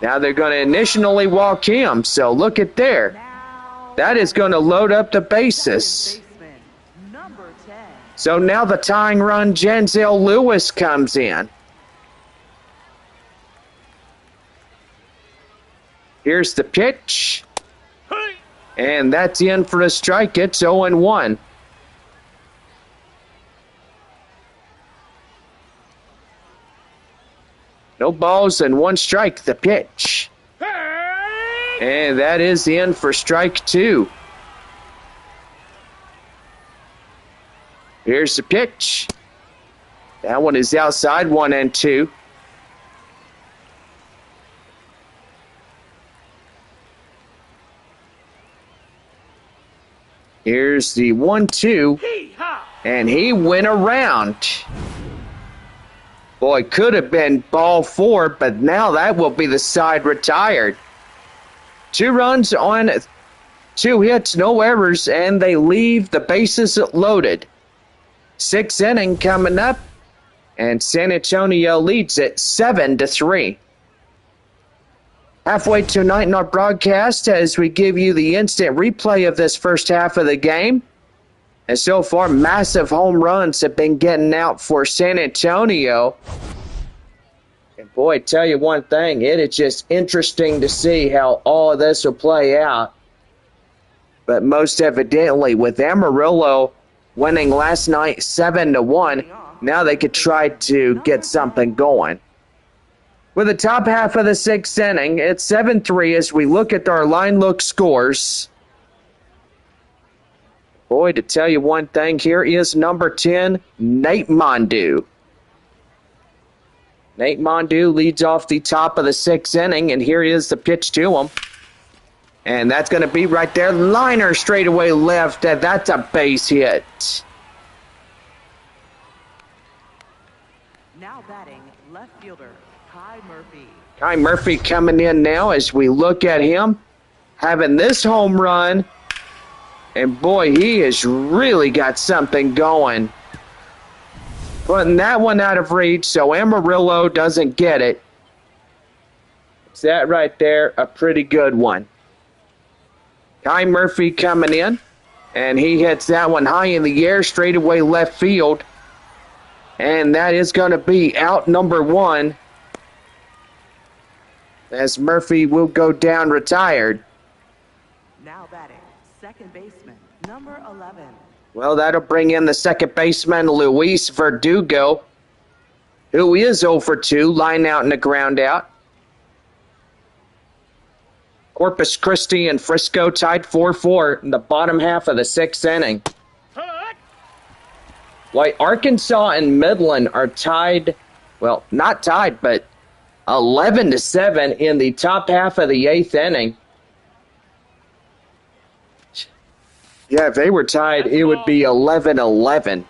Now they're going to initially walk him, so look at there. That is going to load up the bases. So now the tying run, Janzel Lewis, comes in. Here's the pitch. And that's in for a strike. It's 0-1. No balls and 1 strike. The pitch. And that is in for strike 2. Here's the pitch. That one is outside, 1-2. Here's the 1-2. And he went around. Boy, could have been ball 4, but now that will be the side retired. 2 runs on 2 hits, no errors, and they leave the bases loaded. 6th inning coming up, and San Antonio leads it 7-3. Halfway tonight in our broadcast as we give you the instant replay of this first half of the game. And so far, massive home runs have been getting out for San Antonio. And boy, tell you one thing, it is just interesting to see how all of this will play out. But most evidently, with Amarillo winning last night 7-1, now they could try to get something going. With the top half of the 6th inning, it's 7-3 as we look at our line look scores. Boy, to tell you one thing, here is number 10, Nate Mondu. Nate Mondu leads off the top of the 6th inning, and here is the pitch to him. And that's going to be right there. Liner straightaway left, and that's a base hit. Now batting, left fielder, Kai Murphy. Kai Murphy coming in now as we look at him, having this home run. And boy, he has really got something going. Putting that one out of reach so Amarillo doesn't get it. It's that right there, a pretty good one. Kai Murphy coming in, and he hits that one high in the air, straightaway left field. And that is going to be out number 1 as Murphy will go down retired. Now batting, second baseman, number 11. Well, that'll bring in the second baseman, Luis Verdugo, who is 0 for 2, line out and a ground out. Corpus Christi and Frisco tied 4-4 in the bottom half of the 6th inning. While Arkansas and Midland are tied, well, not tied, but 11-7 in the top half of the 8th inning. Yeah, if they were tied, it would be 11-11.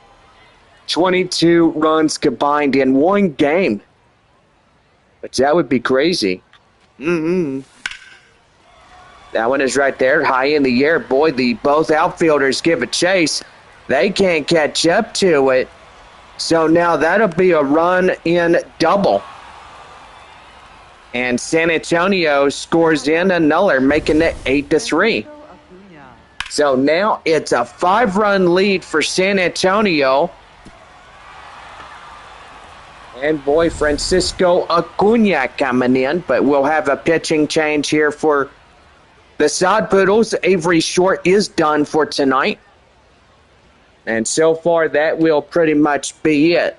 22 runs combined in one game. But that would be crazy. That one is right there, high in the air. Boy, both outfielders give a chase. They can't catch up to it. So now that'll be a run in double. And San Antonio scores in another, making it 8-3. Francisco Acuna. So now it's a 5-run lead for San Antonio. And boy, Francisco Acuna coming in, but we'll have a pitching change here for the Sod Poodles. Avery Short is done for tonight. And so far, that will pretty much be it.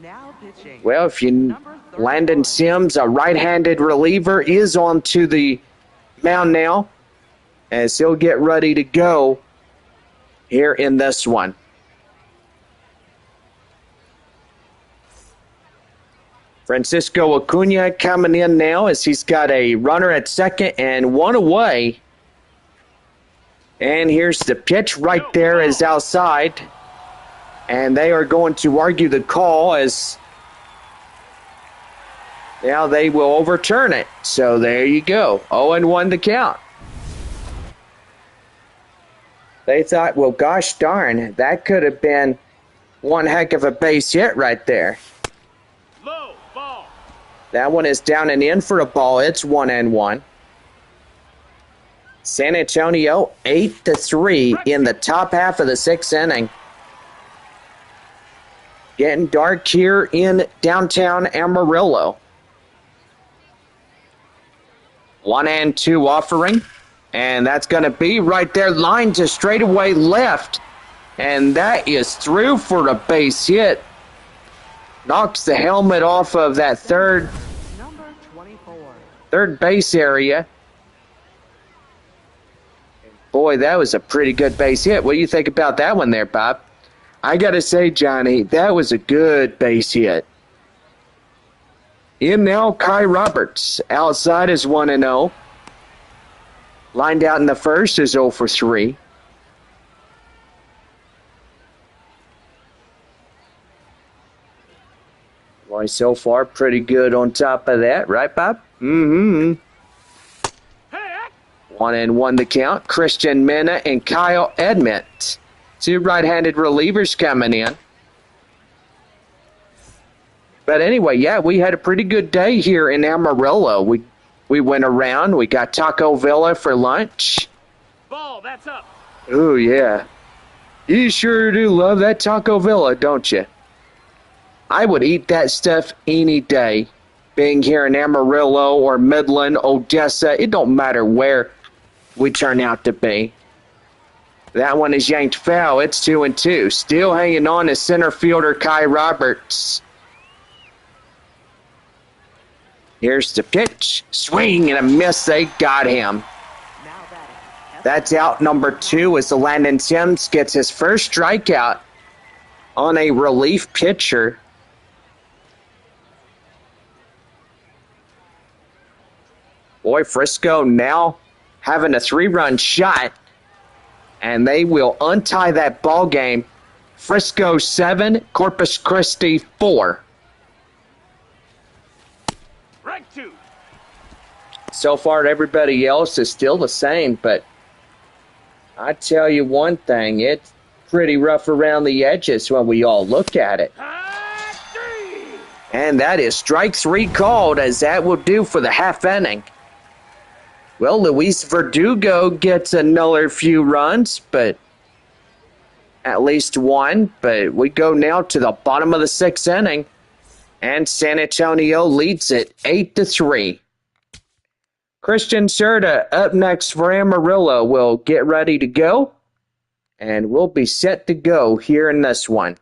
Now pitching. Well, if you Number 31. Landon Sims, a right-handed reliever, is onto the mound now, as he'll get ready to go here in this one. Francisco Acuna coming in now as he's got a runner at second and one away. And here's the pitch right there is outside. And they are going to argue the call as now they will overturn it. So there you go. 0-1 to count. They thought, well, gosh darn, that could have been one heck of a base hit right there. Low ball. That one is down and in for a ball. It's 1-1. San Antonio 8-3 in the top half of the sixth inning. Getting dark here in downtown Amarillo. 1-2 offering. And that's going to be right there. Line to straightaway left. And that is through for a base hit. Knocks the helmet off of that Number 24. third base area. Boy, that was a pretty good base hit. What do you think about that one there, Bob? I got to say, Johnny, that was a good base hit. In now, Kai Roberts. Outside is 1-0. Lined out in the first is 0 for 3. Boy, so far, pretty good on top of that, right, Bob? Mm-hmm. 1-1 the count. Christian Mena and Kyle Edmonds. Two right-handed relievers coming in. But anyway, yeah, we had a pretty good day here in Amarillo. We went around. We got Taco Villa for lunch. Ball, that's up. Ooh, yeah. You sure do love that Taco Villa, don't you? I would eat that stuff any day. Being here in Amarillo or Midland, Odessa, it don't matter where we turn out to be. That one is yanked foul. It's 2-2. Still hanging on is center fielder Kai Roberts. Here's the pitch. Swing and a miss. They got him. Now batting. That's out number 2 as the Landon Sims gets his first strikeout on a relief pitcher. Boy, Frisco now having a 3-run shot, and they will untie that ball game. Frisco 7, Corpus Christi 4. Right 2. So far, everybody else is still the same, but I tell you one thing, it's pretty rough around the edges when we all look at it. High 3. And that is strike 3 called, as that will do for the half inning. Well, Luis Verdugo gets another few runs, but at least one. But we go now to the bottom of the sixth inning, and San Antonio leads it 8-3. Christian Serta up next for Amarillo will get ready to go, and we'll be set to go here in this one.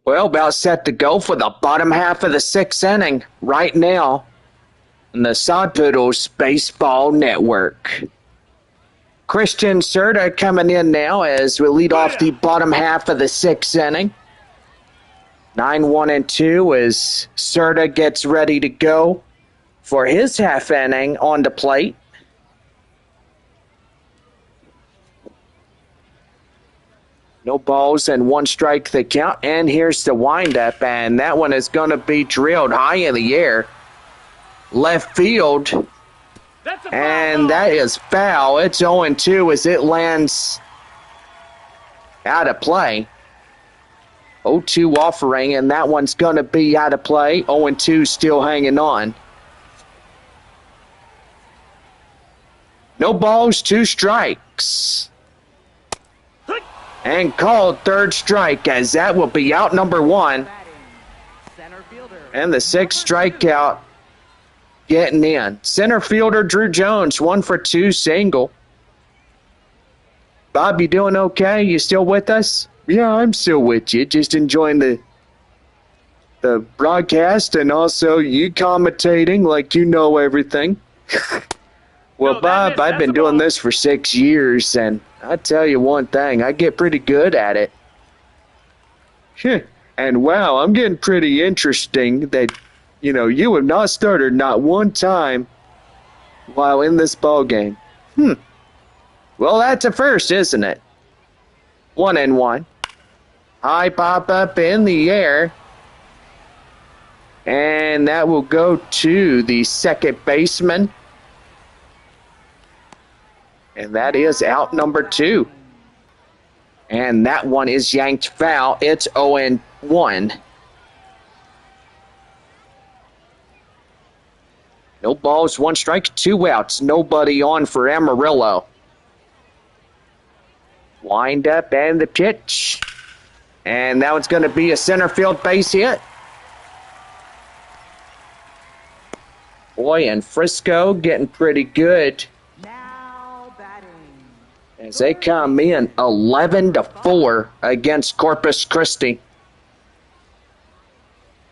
Well, about set to go for the bottom half of the sixth inning right now on the Sod Poodles Baseball Network. Christian Serta coming in now as we lead off the bottom half of the sixth inning. 9-1-2 as Serta gets ready to go for his half inning on the plate. No balls and one strike the count. And here's the windup, and that one is going to be drilled high in the air. Left field. That's a And foul that ball. is foul. It's 0-2 as it lands out of play. 0-2 offering, and that one's going to be out of play. 0-2 still hanging on. No balls, 2 strikes. And called third strike as that will be out number 1. Batting, center fielder. And the 6th number 2. strikeout getting in. Center fielder Drew Jones, 1 for 2 single. Bob, you doing okay? You still with us? Yeah, I'm still with you. Just enjoying the broadcast and also you commentating like you know everything. Well, No, that Bob, missed. I've That's been a doing ball. this for 6 years, and I tell you one thing, I get pretty good at it. And wow, I'm getting pretty interesting that, you have not started not one time while in this ball game. Well, that's a first, isn't it? 1-1. High pop up in the air. And that will go to the second baseman. And that is out number 2. And that one is yanked foul. It's 0-1. No balls, 1 strike, 2 outs. Nobody on for Amarillo. Wind up and the pitch. And that one's going to be a center field base hit. Boy, and Frisco getting pretty good Now batting. as they come in 11-4 against Corpus Christi.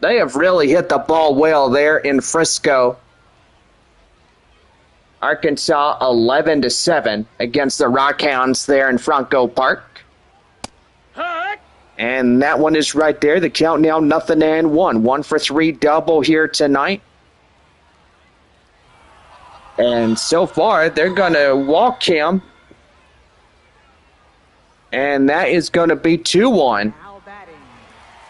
They have really hit the ball well there in Frisco. Arkansas 11-7 against the Rockhounds there in Franco Park. Hut. And that one is right there. The count now 0-1. 1 for 3 double here tonight. And so far, they're going to walk him. And that is going to be 2-1. Now batting.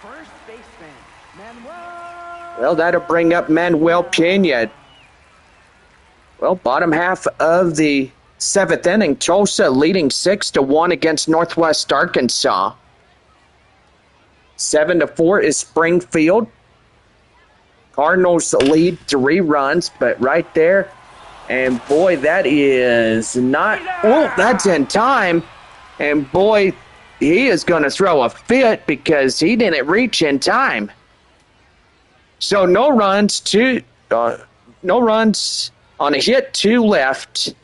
First baseman. Manuel. Well, that'll bring up Manuel Pena. Well, bottom half of the 7th inning, Tulsa leading 6-1 against Northwest Arkansas. 7-4 is Springfield. Cardinals lead 3 runs, but right there, and boy, that is not, oh, that's in time. And boy, he is going to throw a fit because he didn't reach in time. So no runs on a hit, 2 left.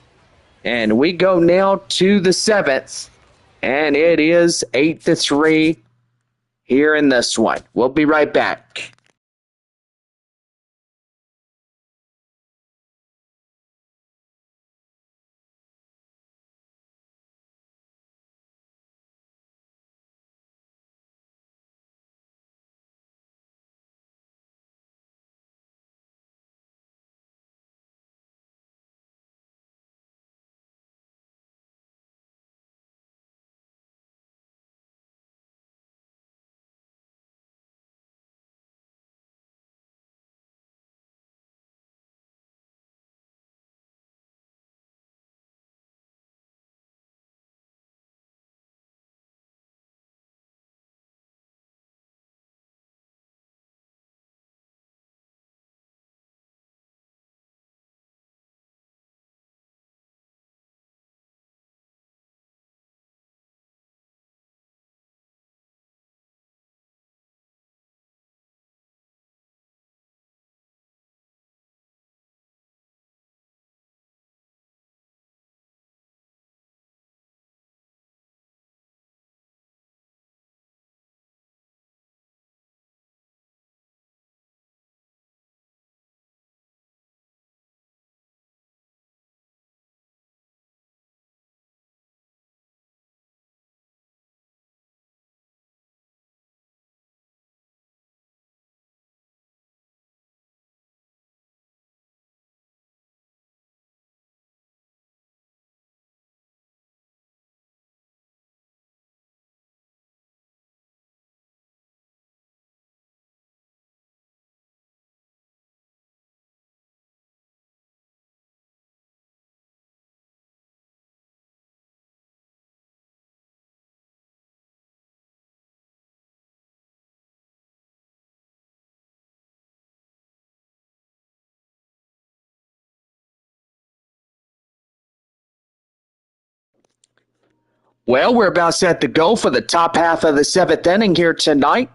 And we go now to the 7th. And it is 8-3 here in this one. We'll be right back. Well, we're about set to go for the top half of the seventh inning here tonight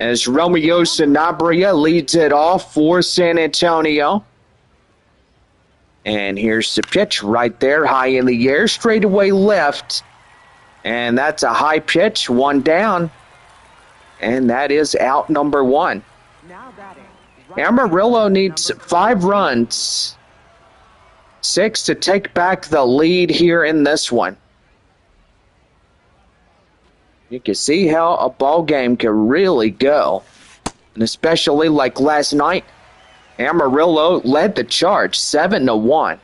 as Romeo Sanabria leads it off for San Antonio. And here's the pitch right there, high in the air, straightaway left. And that's a high pitch, one down. And that is out number one. Now batting. Amarillo needs 5 runs, 6 to take back the lead here in this one. You can see how a ball game can really go. And especially like last night, Amarillo led the charge 7-1.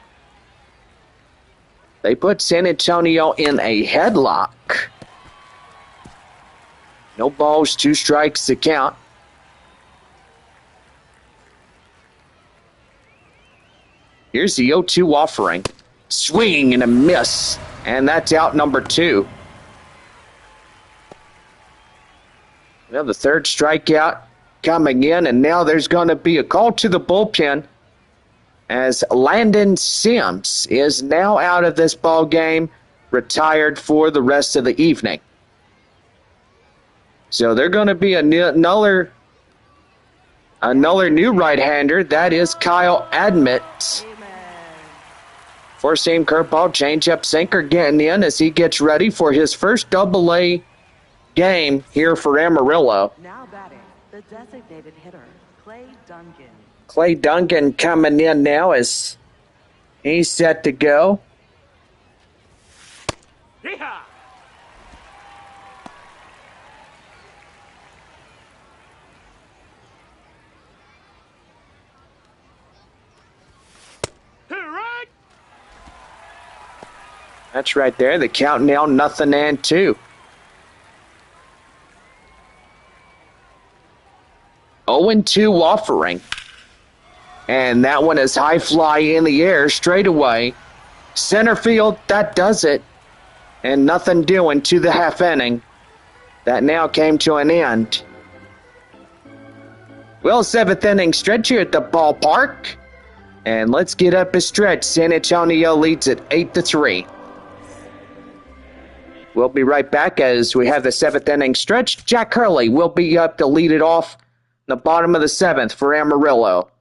They put San Antonio in a headlock. No balls, 2 strikes to count. Here's the 0-2 offering. Swing and a miss. And that's out number 2. Well, the third strikeout coming in, and now there's going to be a call to the bullpen as Landon Sims is now out of this ball game, retired for the rest of the evening. So they're going to be another new right-hander. That is Kyle Admit. Four-seam curveball, changeup, sinker getting in as he gets ready for his first Double-A game here for Amarillo. Now batting. The designated hitter, Clay Duncan. Clay Duncan coming in now as he's set to go. Yeehaw! Right. That's right there. The count now 0-2. 0-2 offering. And that one is high fly in the air straight away. Center field, that does it. And nothing doing to the half inning. That now came to an end. Well, 7th inning stretch here at the ballpark. And let's get up a stretch. San Antonio leads at 8-3. We'll be right back as we have the 7th inning stretch. Jack Hurley will be up to lead it off in the bottom of the 7th for Amarillo.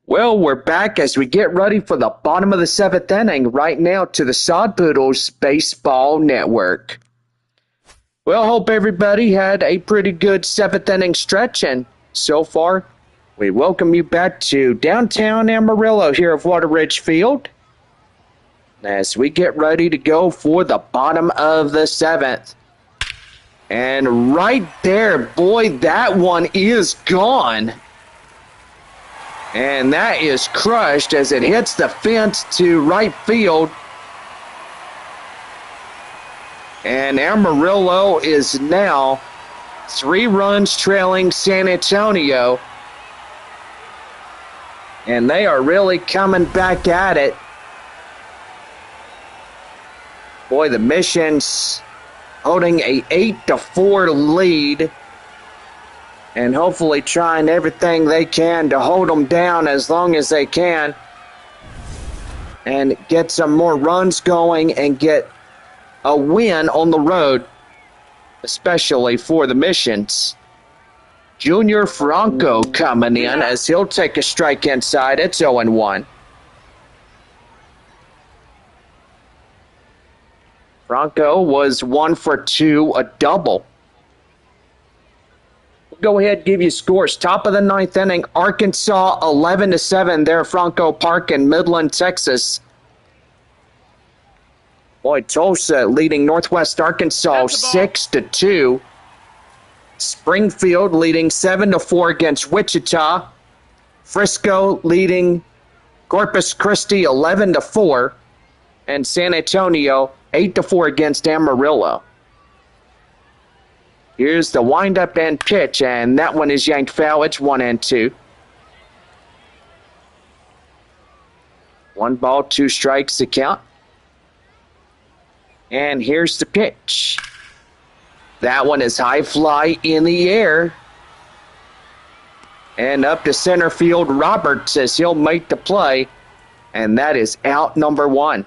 Well, we're back as we get ready for the bottom of the 7th inning right now to the Sod Poodles Baseball Network. Well, hope everybody had a pretty good 7th inning stretch, and so far, we welcome you back to downtown Amarillo here at Water Ridge Field as we get ready to go for the bottom of the 7th. And right there, boy, that one is gone. And that is crushed as it hits the fence to right field. And Amarillo is now 3 runs trailing San Antonio. And they are really coming back at it. Boy, the Mission's holding a 8-4 lead. And hopefully trying everything they can to hold them down as long as they can. And get some more runs going and get a win on the road. Especially for the Missions. Junior Franco coming in as he'll take a strike inside. It's 0-1. Franco was 1 for 2, a double. Go ahead and give you scores. Top of the 9th inning, Arkansas 11-7 there, Franco Park in Midland, Texas. Boy, Tulsa leading Northwest Arkansas 6-2. Springfield leading 7-4 against Wichita. Frisco leading Corpus Christi 11-4. And San Antonio 8-4 against Amarillo. Here's the windup and pitch, and that one is yanked foul. It's 1-2. 1 ball, 2 strikes to count. And here's the pitch. That one is high fly in the air. And up to center field, Roberts says he'll make the play. And that is out number 1.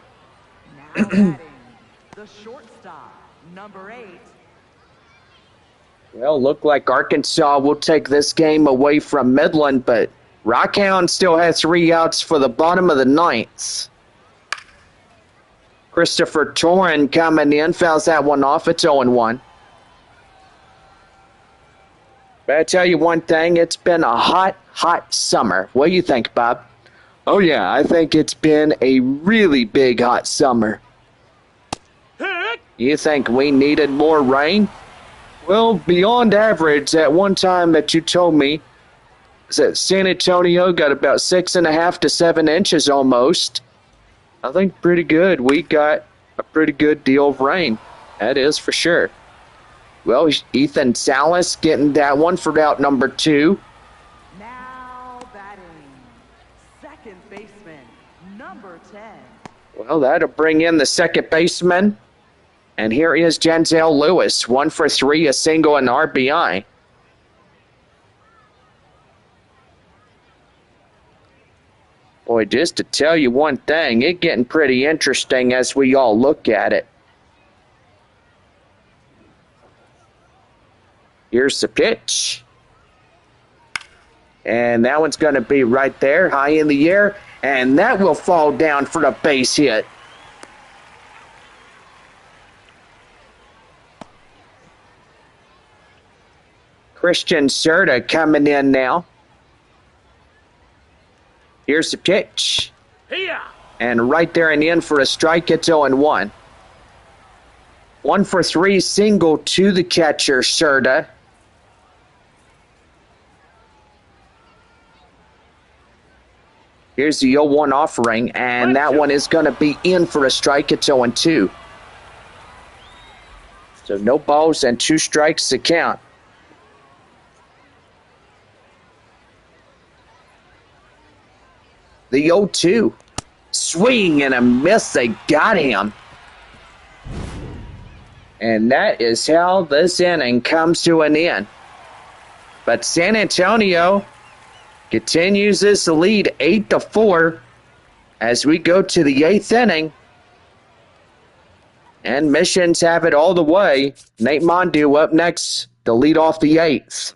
Now batting, the shortstop, number 8. Well, look like Arkansas will take this game away from Midland, but Rockhound still has 3 outs for the bottom of the 9th. Christopher Torin coming in, fouls that one off. It's 0-1. But I tell you one thing, it's been a hot, hot summer. What do you think, Bob? Oh, yeah, I think it's been a really big hot summer. You think we needed more rain? Well, beyond average, at one time that you told me, that San Antonio got about 6.5 to 7 inches almost. I think pretty good. We got a pretty good deal of rain. That is for sure. Well, Ethan Salas getting that one for out number 2. Now batting, second baseman, number 10. Well, that'll bring in the second baseman. And here is Denzel Lewis, 1 for 3, a single and RBI. Boy, just to tell you one thing, it's getting pretty interesting as we all look at it. Here's the pitch. And that one's going to be right there, high in the air. And that will fall down for the base hit. Christian Serta coming in now. Here's the pitch. Here. And right there and in for a strike, it's 0-1. 1 for 3, single to the catcher, Serta. Here's the 0-1 offering, and that one is going to be in for a strike. It's 0-2. So no balls and 2 strikes to count. The 0-2. Swing and a miss. They got him. And that is how this inning comes to an end. But San Antonio continues this lead 8-4 as we go to the 8th inning. And Missions have it all the way. Nate Mondu up next to lead off the 8th.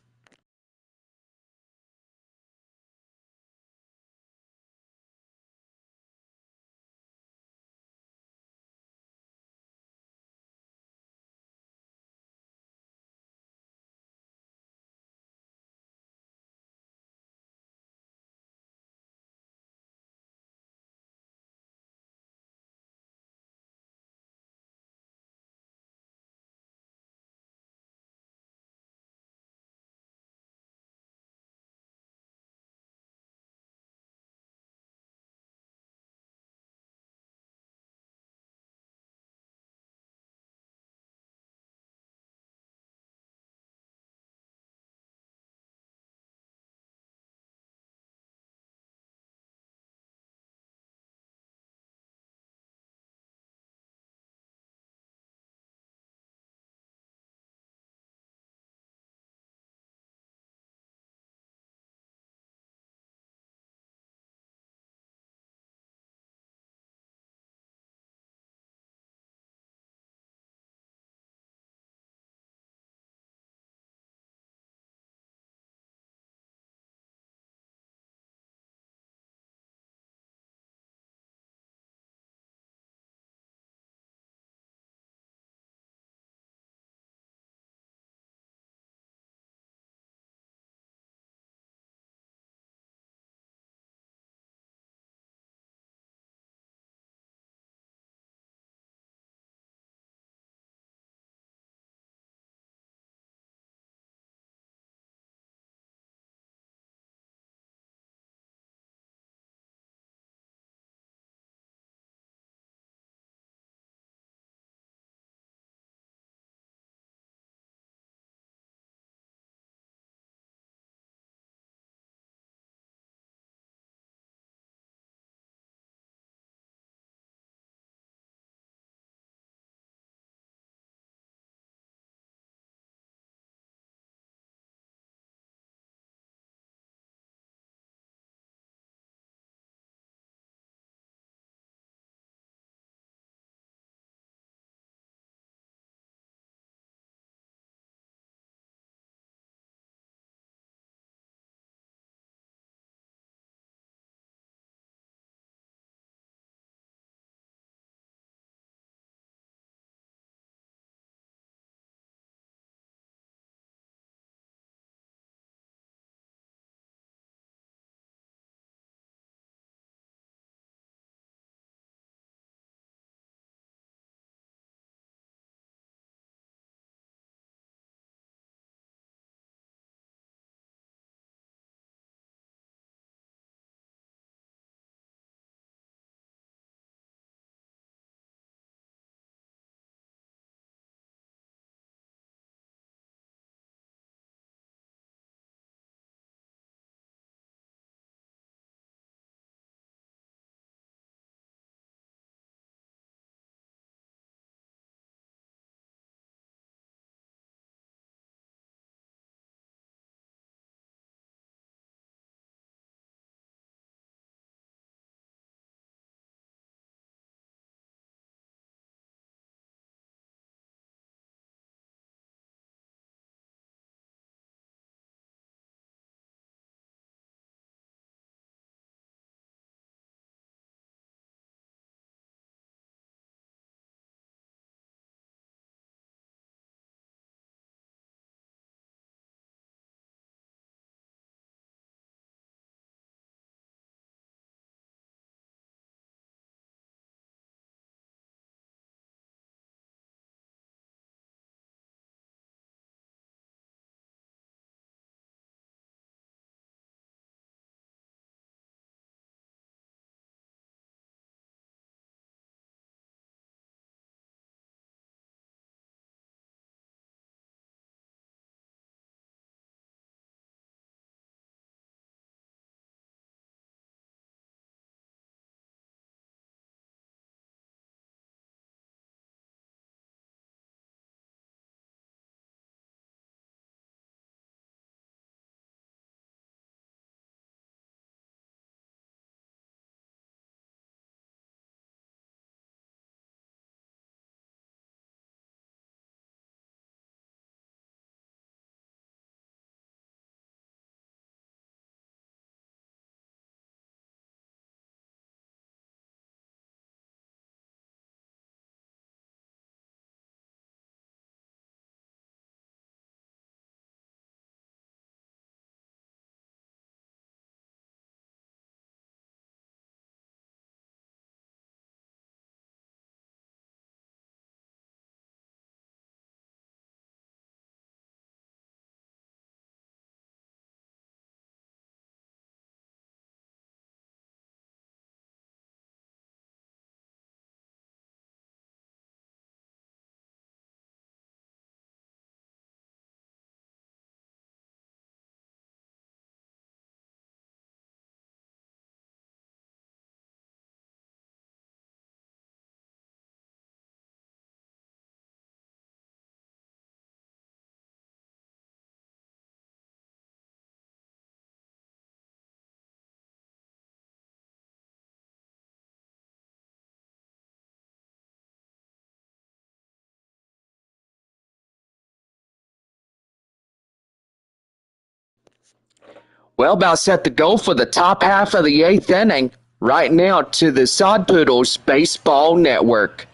Well, about set to go for the top half of the 8th inning right now to the Sod Poodles Baseball Network.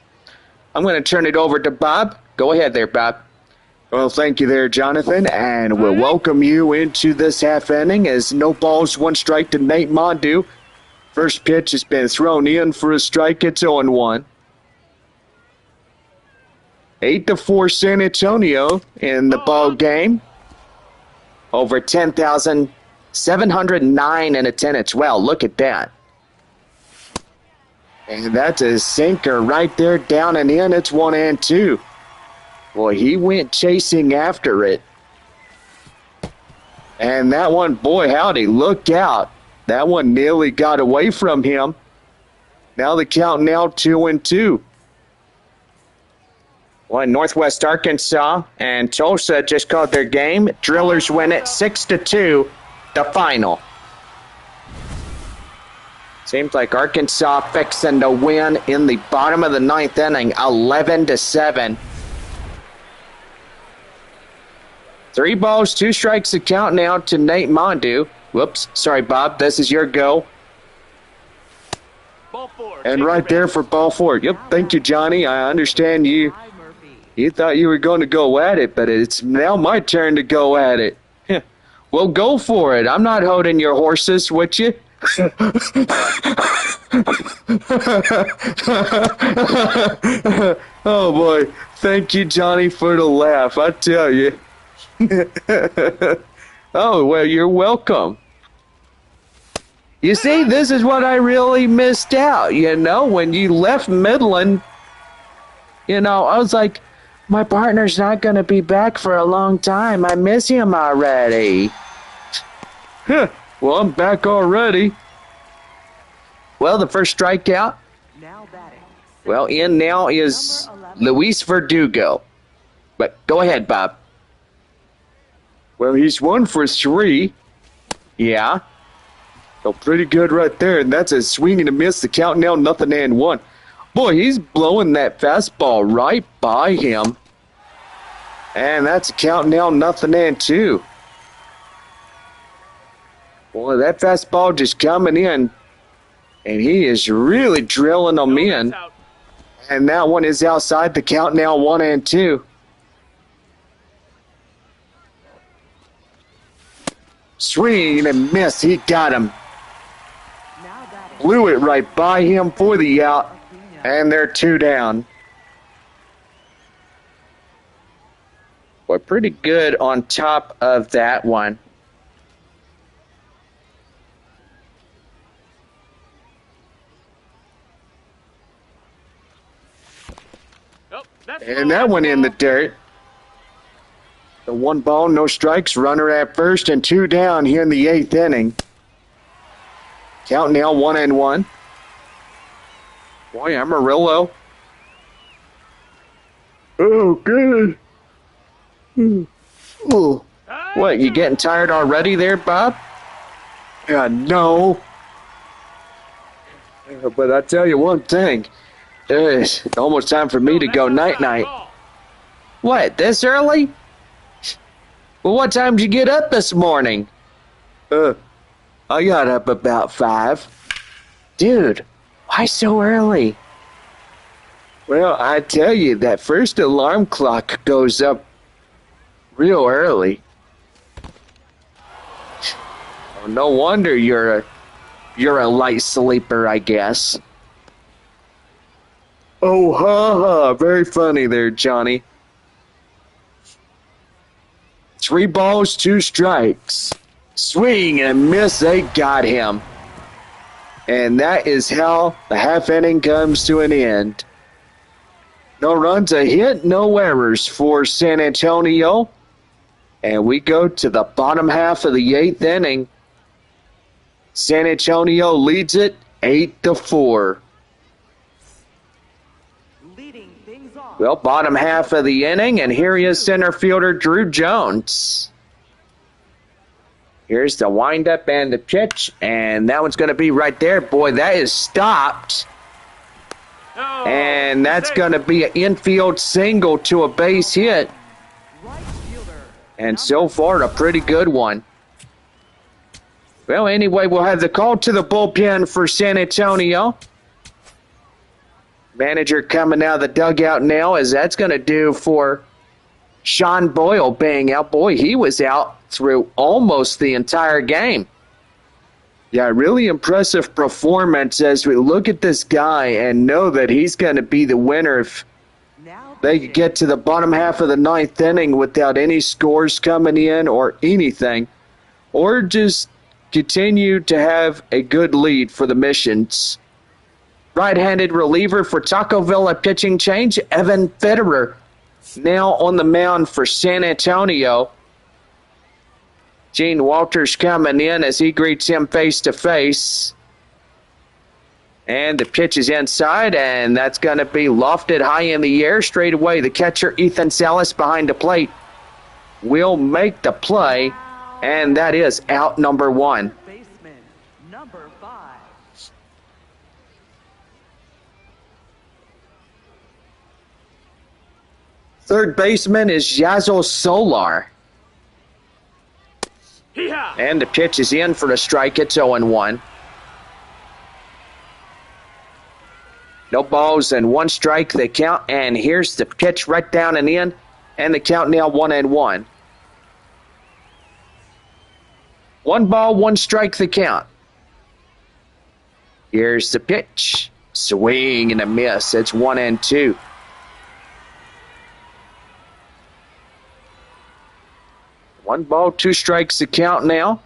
I'm going to turn it over to Bob. Go ahead there, Bob. Well, thank you there, Jonathan, and we'll welcome you into this half inning as no balls, 1 strike to Nate Mondu. First pitch has been thrown in for a strike. It's 0-1. 8-4 San Antonio in the ball game. Over 10,709 in attendance. Well, look at that. And that's a sinker right there, down and in. It's 1-2. Boy, he went chasing after it. And that one, boy, howdy, look out. That one nearly got away from him. Now the count now 2-2. Well, Northwest Arkansas and Tulsa just called their game. Drillers win it 6-2, the final. Seems like Arkansas fixing to win in the bottom of the 9th inning, 11-7. 3 balls, 2 strikes to count now to Nate Mondu. Whoops, sorry, Bob, this is your go. Ball 4. And right there for ball 4. Yep, thank you, Johnny. I understand you. You thought you were going to go at it, but it's now my turn to go at it. Well, go for it. I'm not holding your horses with you. Oh, boy. Thank you, Johnny, for the laugh. I tell you. Oh, well, you're welcome. You see, this is what I really missed out, when you left Midland. I was like, my partner's not going to be back for a long time. I miss him already. Well, I'm back already. Well, the first strikeout. Now batting. Well, in now is Luis Verdugo. But go ahead, Bob. Well, he's 1 for 3. Yeah. So pretty good right there. And that's a swing and a miss. The count now 0-1. Boy, he's blowing that fastball right by him. And that's a count now 0-2. Boy, that fastball just coming in. And he is really drilling them in. And that one is outside. The count now 1-2. Swing and miss. He got him. Blew it right by him for the out. And they're 2 down. Boy, pretty good on top of that one. And that went in the dirt. The 1 ball, no strikes, runner at first, and 2 down here in the 8th inning. Count now 1-1. Boy, Amarillo. Oh, good. Oh. What, you getting tired already there, Bob? No. But I tell you one thing. It's almost time for me to go night-night. What, this early? Well, what time did you get up this morning? I got up about 5. Dude, why so early? Well, I tell you, that first alarm clock goes up real early. Oh, no wonder you're a light sleeper, I guess. Oh, ha. Very funny there, Johnny. 3 balls, 2 strikes. Swing and miss, they got him. And that is how the half inning comes to an end. No runs, a hit, no errors for San Antonio. And we go to the bottom half of the 8th inning. San Antonio leads it 8-4. Well, bottom half of the inning, and here he is, center fielder Drew Jones. Here's the windup and the pitch, and that one's going to be right there. Boy, that is stopped. And that's going to be an infield single to a base hit. And so far, a pretty good one. Well, anyway, we'll have the call to the bullpen for San Antonio. Manager coming out of the dugout now, as that's going to do for Sean Boyle being out. Boy, he was out through almost the entire game. Yeah, really impressive performance as we look at this guy and know that he's going to be the winner if Now they could get to the bottom half of the ninth inning without any scores coming in or anything, or just continue to have a good lead for the Missions. Right-handed reliever for Taco Villa pitching change, Evan Federer, now on the mound for San Antonio. Gene Walters coming in as he greets him face-to-face. And the pitch is inside, and that's going to be lofted high in the air. Straight away, the catcher, Ethan Salas, behind the plate, will make the play, and that is out number one. baseman, number 5. Third baseman is Yazo Solar. Hee-haw! And the pitch is in for a strike. It's 0-1. No balls and one strike, the count. And here's the pitch right down and in. And the count now 1-1. 1 ball, 1 strike, the count. Here's the pitch. Swing and a miss. It's 1-2. One ball, 2 strikes, the count now.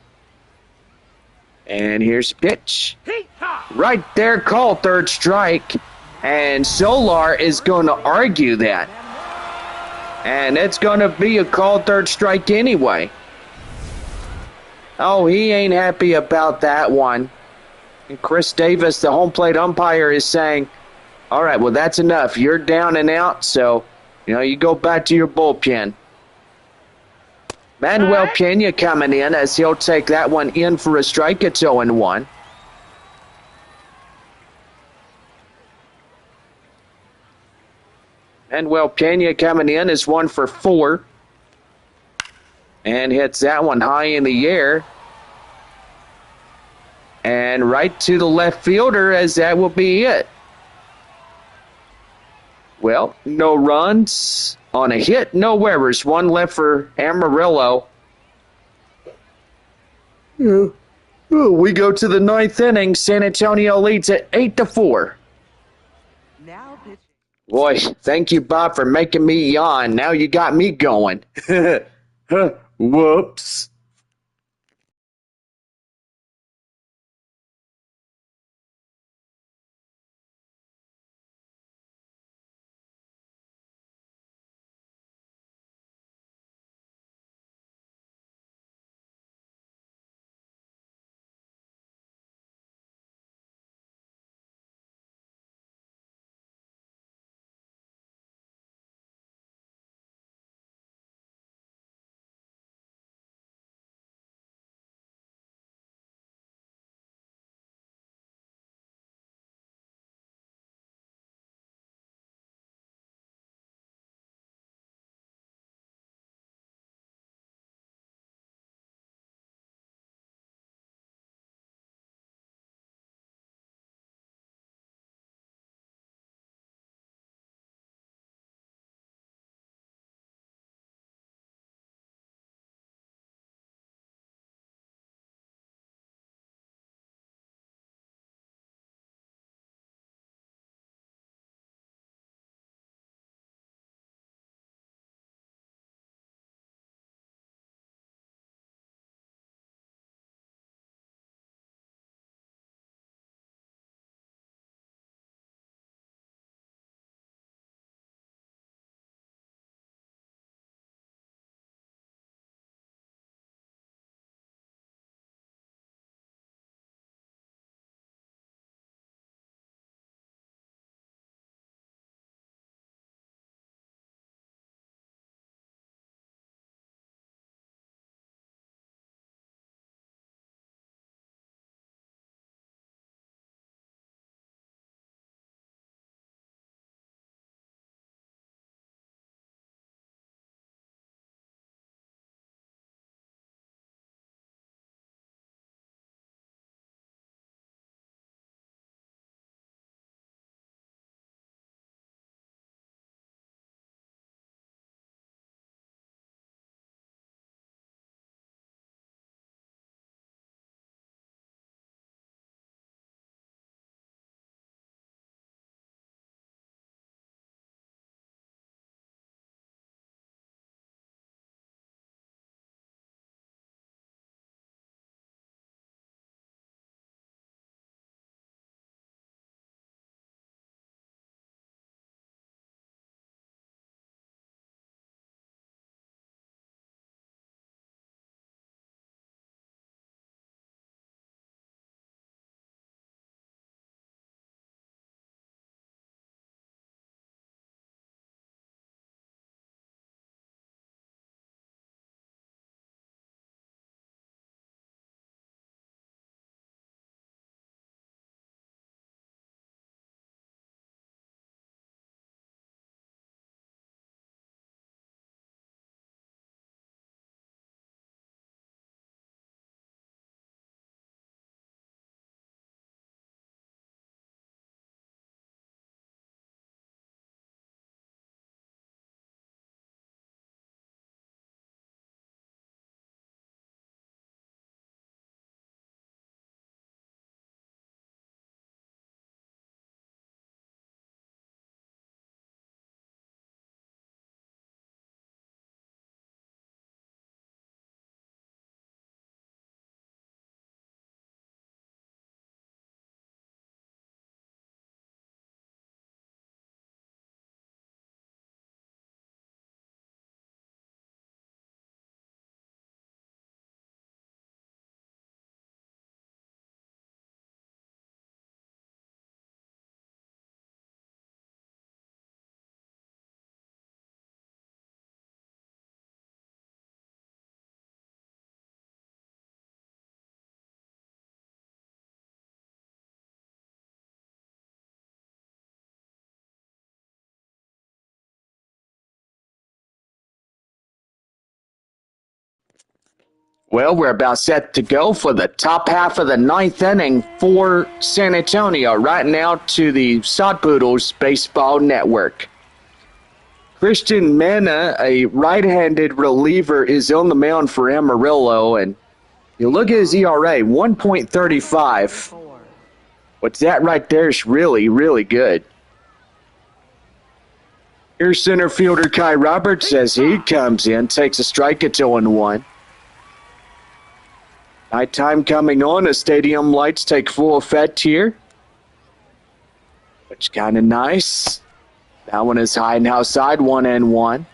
And here's the pitch. Hee-haw! Right there, called third strike. And Solar is going to argue that. And it's going to be a called third strike anyway. Oh, he ain't happy about that one. And Chris Davis, the home plate umpire, is saying, all right, well, that's enough. You're down and out, so, you go back to your bullpen. Manuel Pena coming in as he'll take that one in for a strike. It's 0-1. Manuel Pena coming in is 1 for 4. And hits that one high in the air. And right to the left fielder, as that will be it. Well, no runs on a hit, no errors. 1 left for Amarillo. We go to the 9th inning. San Antonio leads at 8-4. Now pitching. Boy, thank you, Bob, for making me yawn. Now you got me going. Whoops. Well, we're about set to go for the top half of the ninth inning for San Antonio, right now to the Sod Poodles Baseball Network. Christian Mena, a right-handed reliever, is on the mound for Amarillo, and you look at his ERA, 1.35. 4. What's that right there is really, really good. Here's center fielder Kai Roberts as he comes in, takes a strike at 0-1. Nighttime coming on, the stadium lights take full effect here, which is kind of nice. That one is high and outside, 1-1.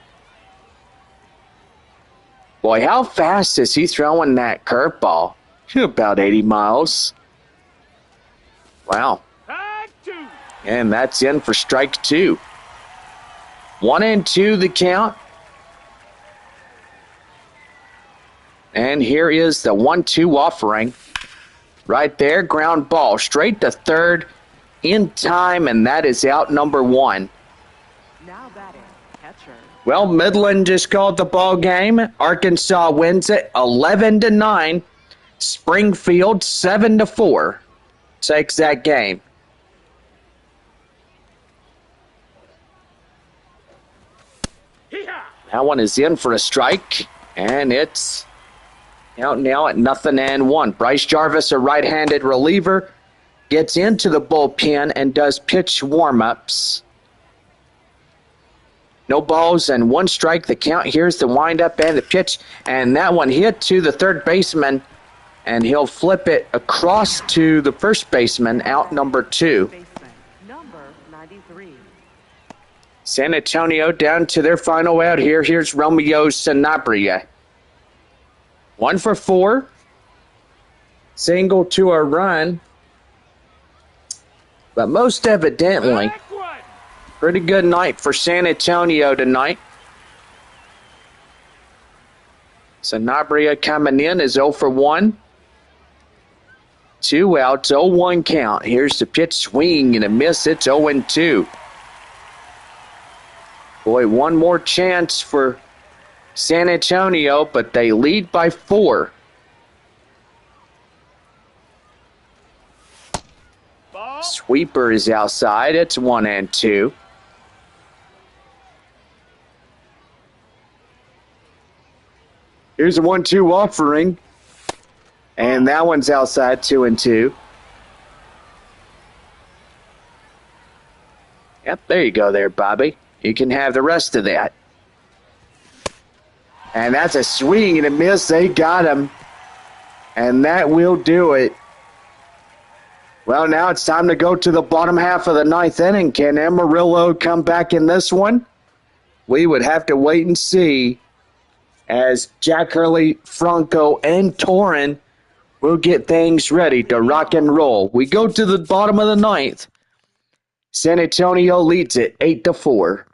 Boy, how fast is he throwing that curveball? About 80 miles. Wow. Strike 2. And that's in for strike 2. 1-2 the count. And here is the 1-2 offering. Right there, ground ball straight to third in time, and that is out number 1. Now batting, catcher. Well, Midland just called the ball game. Arkansas wins it 11-9. Springfield 7-4 takes that game. Hee-haw. That one is in for a strike, and it's out now at 0-1. Bryce Jarvis, a right-handed reliever, gets into the bullpen and does pitch warm-ups. No balls and 1 strike. The count. Here's the windup and the pitch, and that one hit to the third baseman, and he'll flip it across to the first baseman, out number 2. Baseman, number 93. San Antonio down to their final out here. Here's Romeo Sanabria. 1 for 4. Single to a run. But most evidently, Strike 1. pretty good night for San Antonio tonight. Sanabria coming in is 0 for 1. 2 outs, 0-1 count. Here's the pitch, swing and a miss. It's 0-2. Boy, one more chance for San Antonio, but they lead by 4. Ball. Sweeper is outside. It's 1-2. Here's a 1-2 offering. And that one's outside, 2-2. Yep, there you go there, Bobby. You can have the rest of that. And that's a swing and a miss. They got him. And that will do it. Well, now it's time to go to the bottom half of the ninth inning. Can Amarillo come back in this one? We would have to wait and see, as Jack Hurley, Franco, and Torrin will get things ready to rock and roll. We go to the bottom of the ninth. San Antonio leads it 8-4.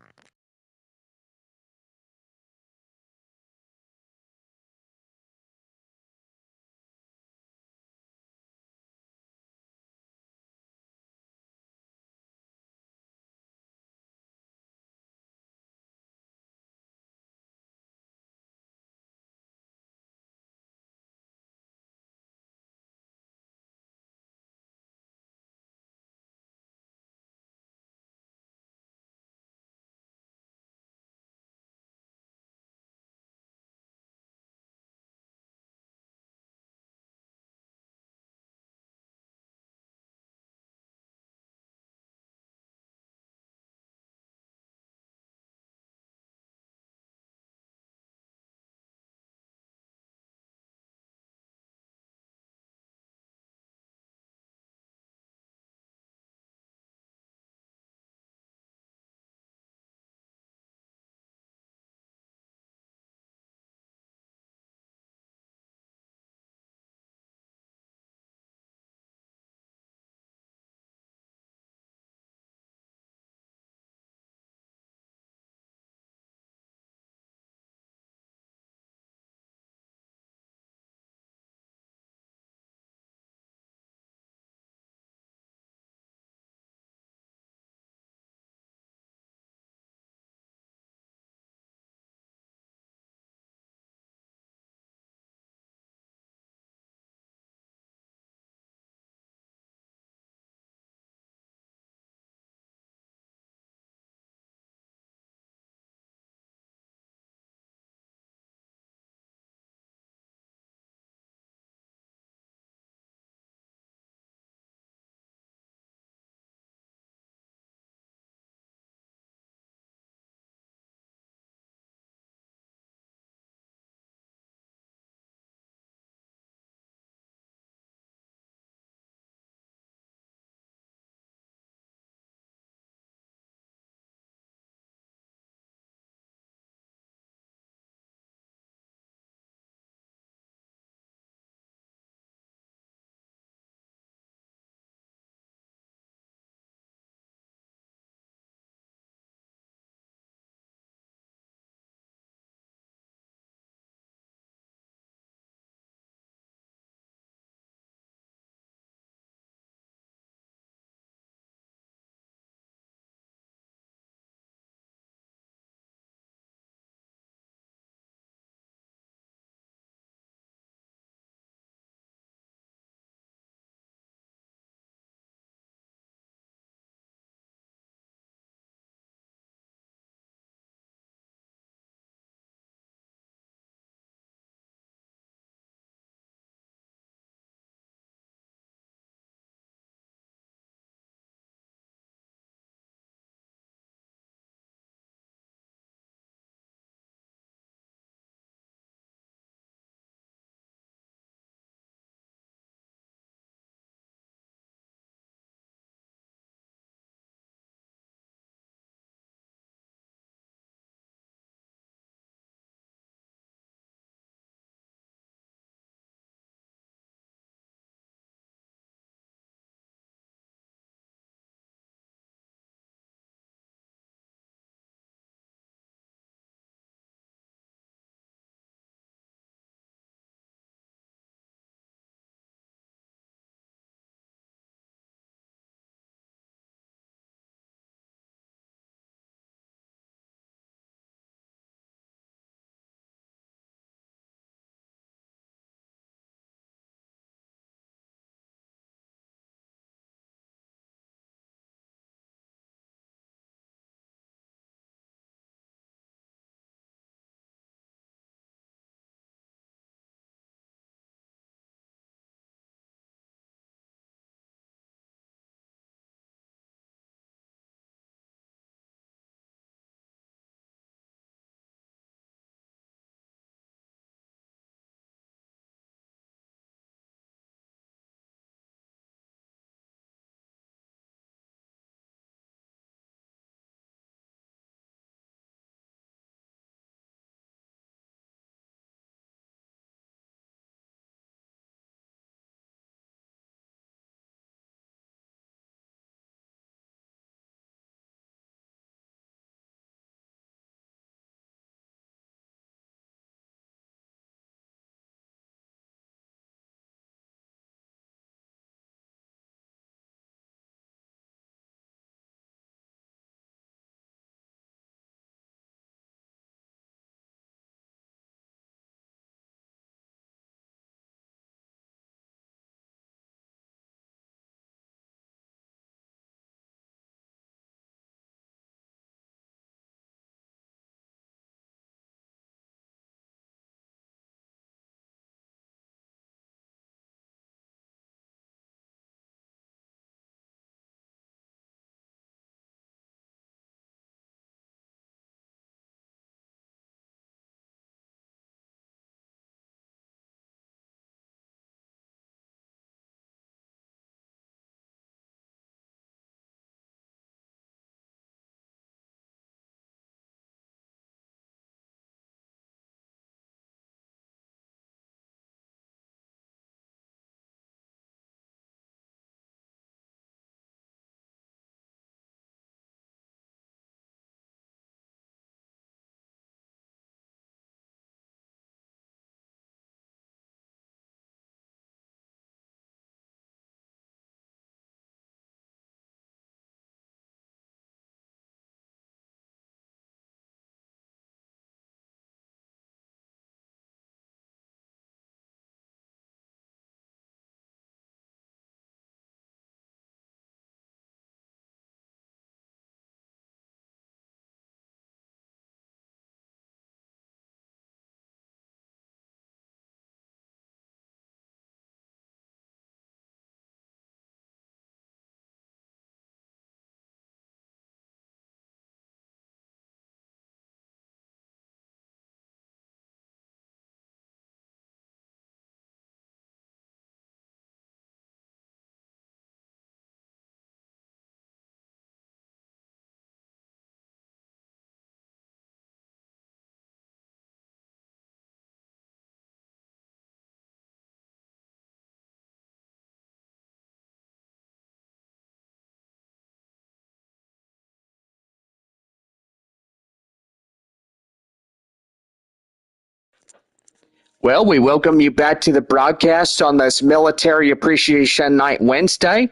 Well, we welcome you back to the broadcast on this Military Appreciation Night Wednesday.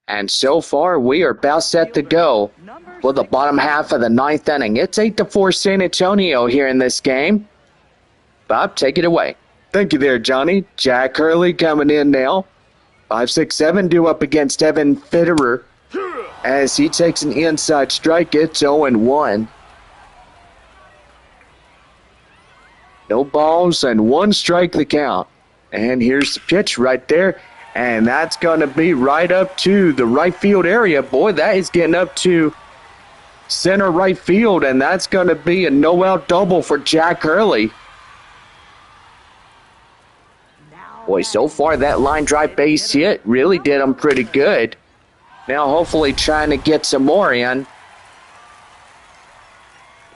And so far, we are about set to go for the bottom half of the ninth inning. It's 8-4 San Antonio here in this game. Bob, take it away. Thank you there, Johnny. Jack Hurley coming in now. 5-6-7 due up against Evan Fitterer as he takes an inside strike. It's 0-1. No balls and one strike the count. And here's the pitch right there. And that's going to be right up to the right field area. Boy, that is getting up to center right field. And that's going to be a no-out double for Jack Hurley. Boy, so far that line drive base hit really did him pretty good. Now hopefully trying to get some more in.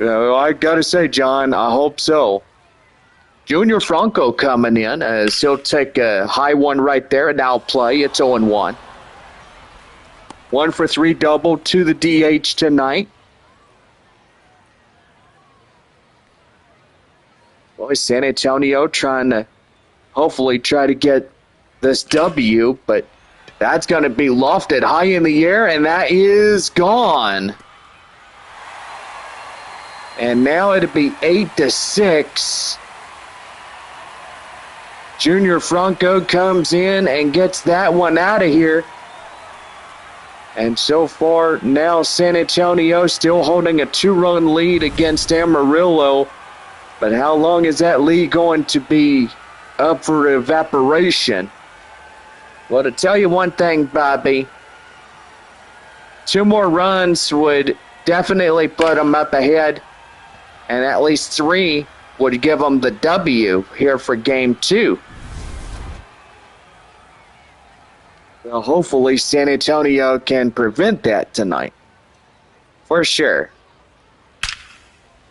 I got to say, John, I hope so. Junior Franco coming in as he'll take a high one right there and now play. It's 0-1. 1 for 3 double to the DH tonight. Boy, San Antonio trying to hopefully try to get this W, but that's going to be lofted high in the air, and that is gone. And now it'll be 8-6. Junior Franco comes in and gets that one out of here. And so far, now San Antonio still holding a 2-run lead against Amarillo. But how long is that lead going to be up for evaporation? Well, to tell you one thing, Bobby, 2 more runs would definitely put them up ahead. And at least 3 would give them the W here for Game 2. Well, hopefully San Antonio can prevent that tonight. For sure.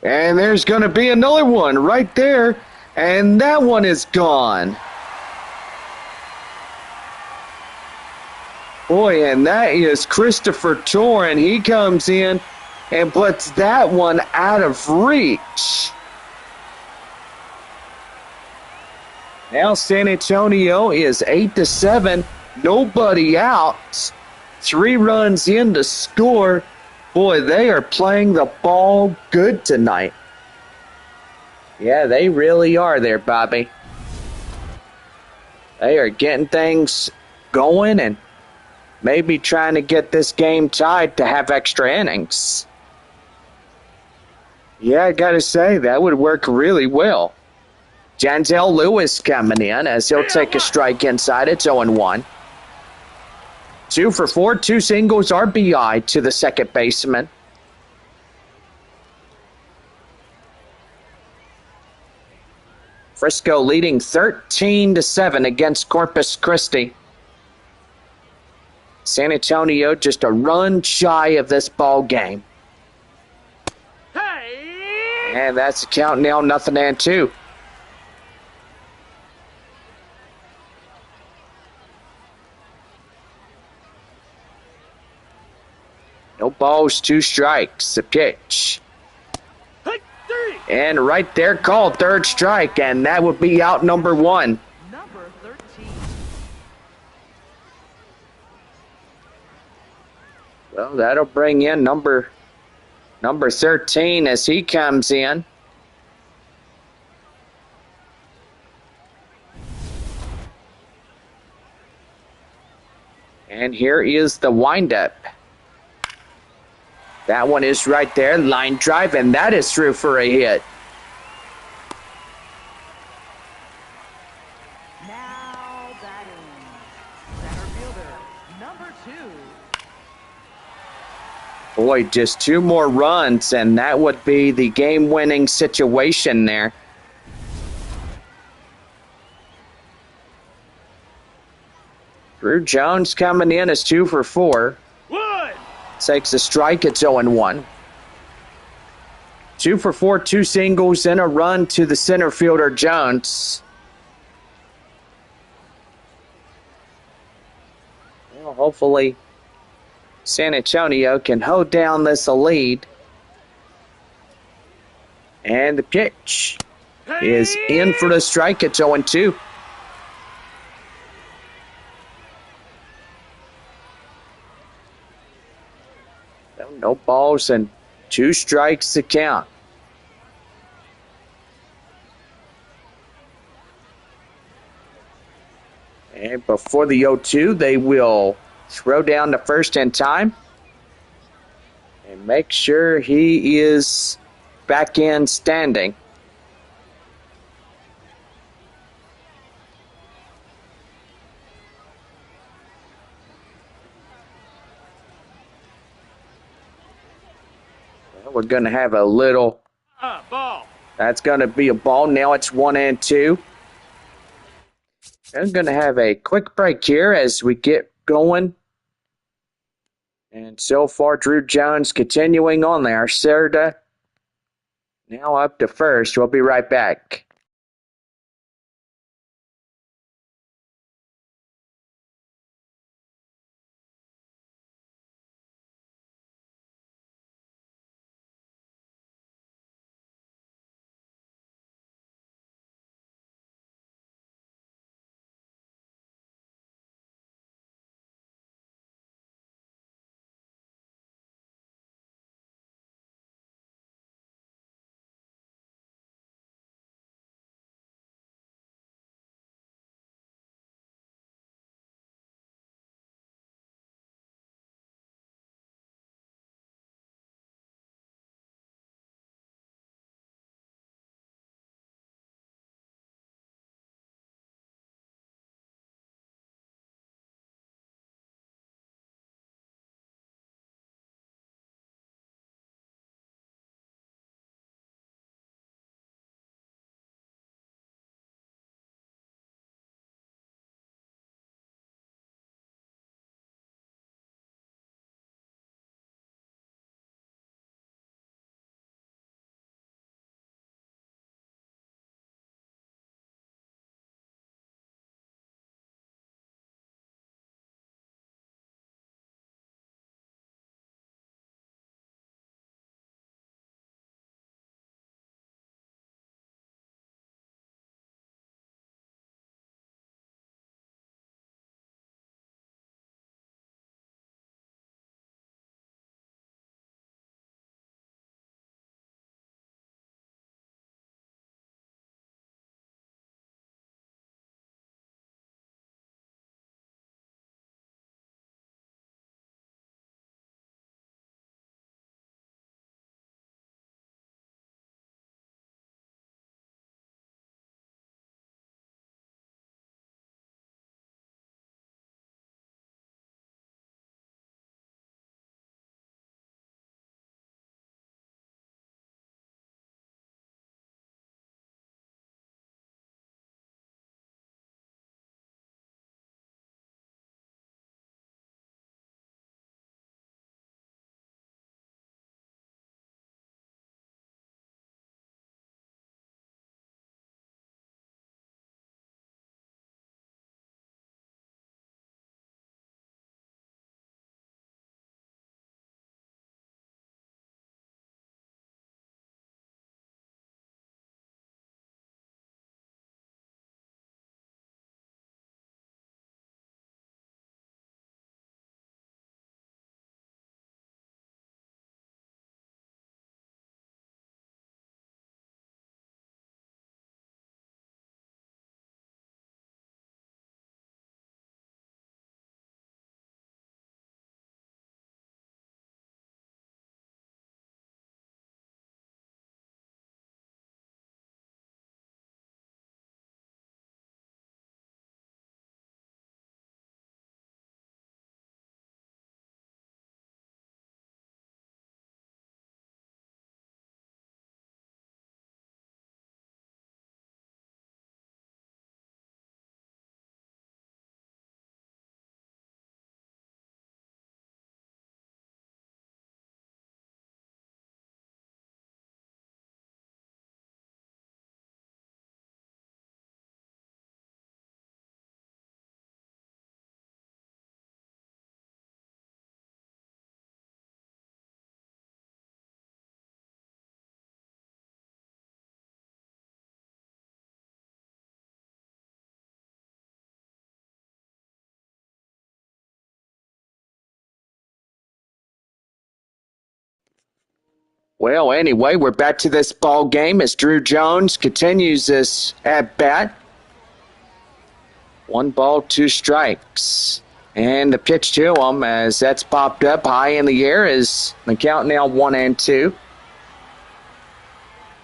And there's going to be another one right there. And that one is gone. Boy, and that is Christopher Torin. He comes in and puts that one out of reach. Now San Antonio is 8-7. Nobody out. 3 runs in to score. Boy, they are playing the ball good tonight. Yeah, they really are there, Bobby. They are getting things going and maybe trying to get this game tied to have extra innings. Yeah, I got to say, that would work really well. Janzel Lewis coming in as he'll take a strike inside. It's 0-1. 2 for 4, 2 singles, RBI to the second baseman. Frisco leading 13-7 against Corpus Christi. San Antonio just a run shy of this ball game. Hey! And that's the count now, 0-2. No balls, 2 strikes. The pitch. And right there called 3rd strike, and that would be out number 1. Number 13. Well, that'll bring in number 13 as he comes in. And here is the windup. That one is right there, line drive, and that is through for a hit. Now batting. Center fielder, number 2. Boy, just 2 more runs, and that would be the game-winning situation there. Drew Jones coming in as 2 for 4. Takes a strike, it's 0-1. 2 for 4, 2 singles, and a run to the center fielder, Jones. Well, hopefully San Antonio can hold down this lead. And the pitch. is in for the strike. It's 0-2. No balls and 2 strikes to count. And before the 0-2, they will throw down the first in time and make sure he is back in standing. Well, we're going to have a little. Ball. That's going to be a ball. Now it's 1-2. I'm going to have a quick break here as we get going. And so far, Drew Jones continuing on there. Serda now up to first. We'll be right back. Well, anyway, we're back to this ball game as Drew Jones continues this at bat. 1 ball, 2 strikes. And the pitch to him as that's popped up high in the air is the count now 1-2.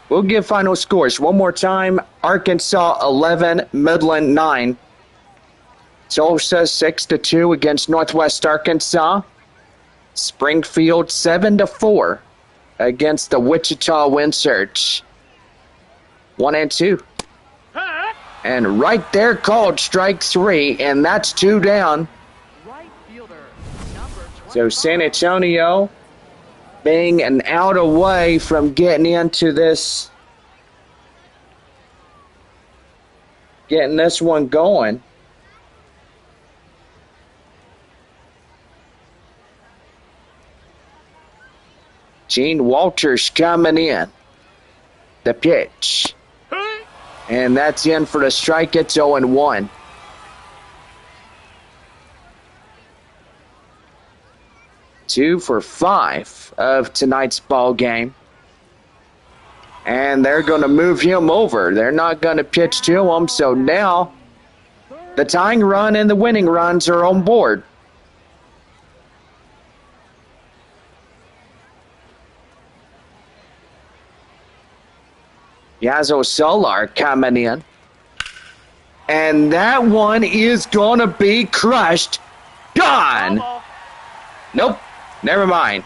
We'll give final scores one more time. Arkansas 11, Midland 9. Tulsa 6-2 against Northwest Arkansas. Springfield 7-4 against the Wichita Windsurge. 1-2. And right there called strike 3, and that's 2 down. Right fielder, number 25. So San Antonio being an out away from getting into this, getting this one going. Gene Walters coming in. The pitch. And that's in for the strike. It's 0-1. Two for 5 of tonight's ball game. And they're going to move him over. They're not going to pitch to him. So now the tying run and the winning runs are on board. Yazo Solar coming in. And that one is going to be crushed. Gone. Nope. Never mind.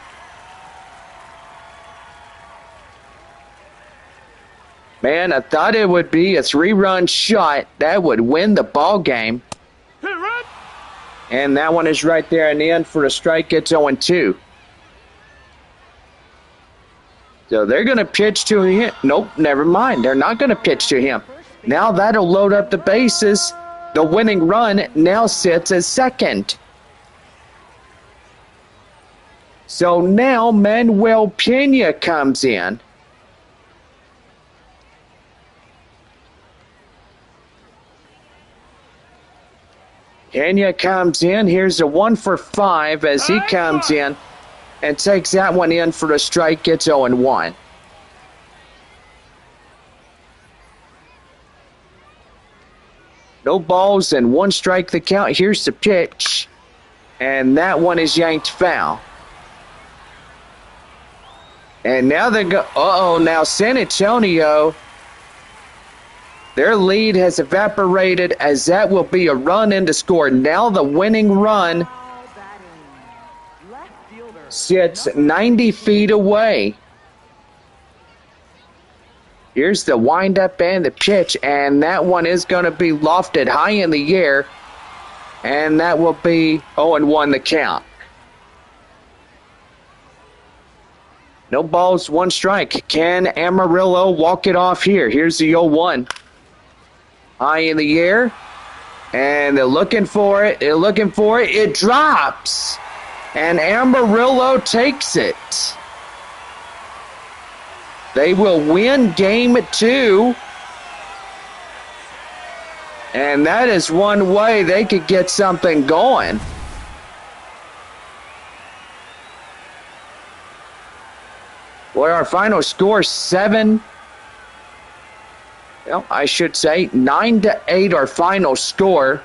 Man, I thought it would be a 3-run shot that would win the ball game. And that one is right there in the end for a strike. It's 0-2. So they're going to pitch to him. Nope, never mind. They're not going to pitch to him. Now that'll load up the bases. The winning run now sits as second. So now Manuel Pena comes in. Pena comes in. Here's a 1 for 5 as he comes in and takes that one in for a strike. Gets 0-1. No balls and 1 strike the count. Here's the pitch. And that one is yanked foul. And now they go. Now San Antonio, their lead has evaporated as that will be a run in to score. Now the winning run sits 90 feet away. Here's the windup and the pitch, and that one is going to be lofted high in the air, and that will be 0-1 the count. No balls, 1 strike. Can Amarillo walk it off here? Here's the 0-1. High in the air, and they're looking for it. They're looking for it. It drops. And Amarillo takes it. They will win game 2. And that is one way they could get something going. Well, our final score 9-8 our final score.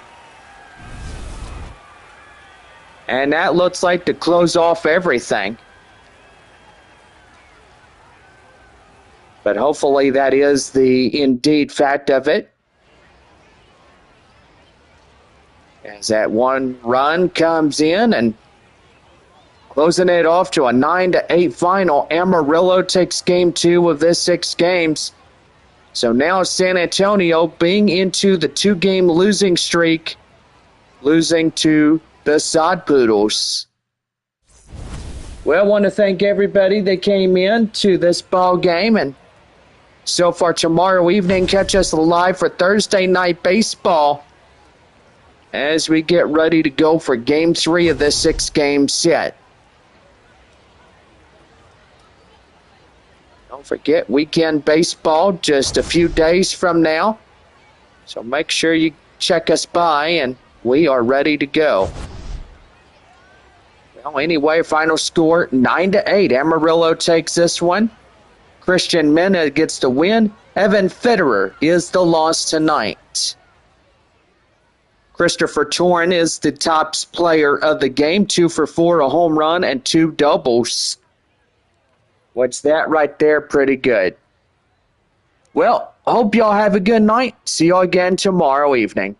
And that looks like to close off everything. But hopefully that is the indeed fact of it. As that 1 run comes in and closing it off to a 9-8 final. Amarillo takes game 2 of this 6 games. So now San Antonio being into the 2-game losing streak, losing to the Sod Poodles. Well, I want to thank everybody that came in to this ball game. And so far tomorrow evening, catch us live for Thursday Night Baseball as we get ready to go for game 3 of this 6-game set. Don't forget, weekend baseball just a few days from now. So make sure you check us by, and we are ready to go. Well, anyway, final score 9-8. Amarillo takes this one. Christian Mena gets the win. Evan Fitterer is the loss tonight. Christopher Torn is the top player of the game. 2 for 4, a home run, and 2 doubles. What's that right there? Pretty good. Well, hope y'all have a good night. See y'all again tomorrow evening.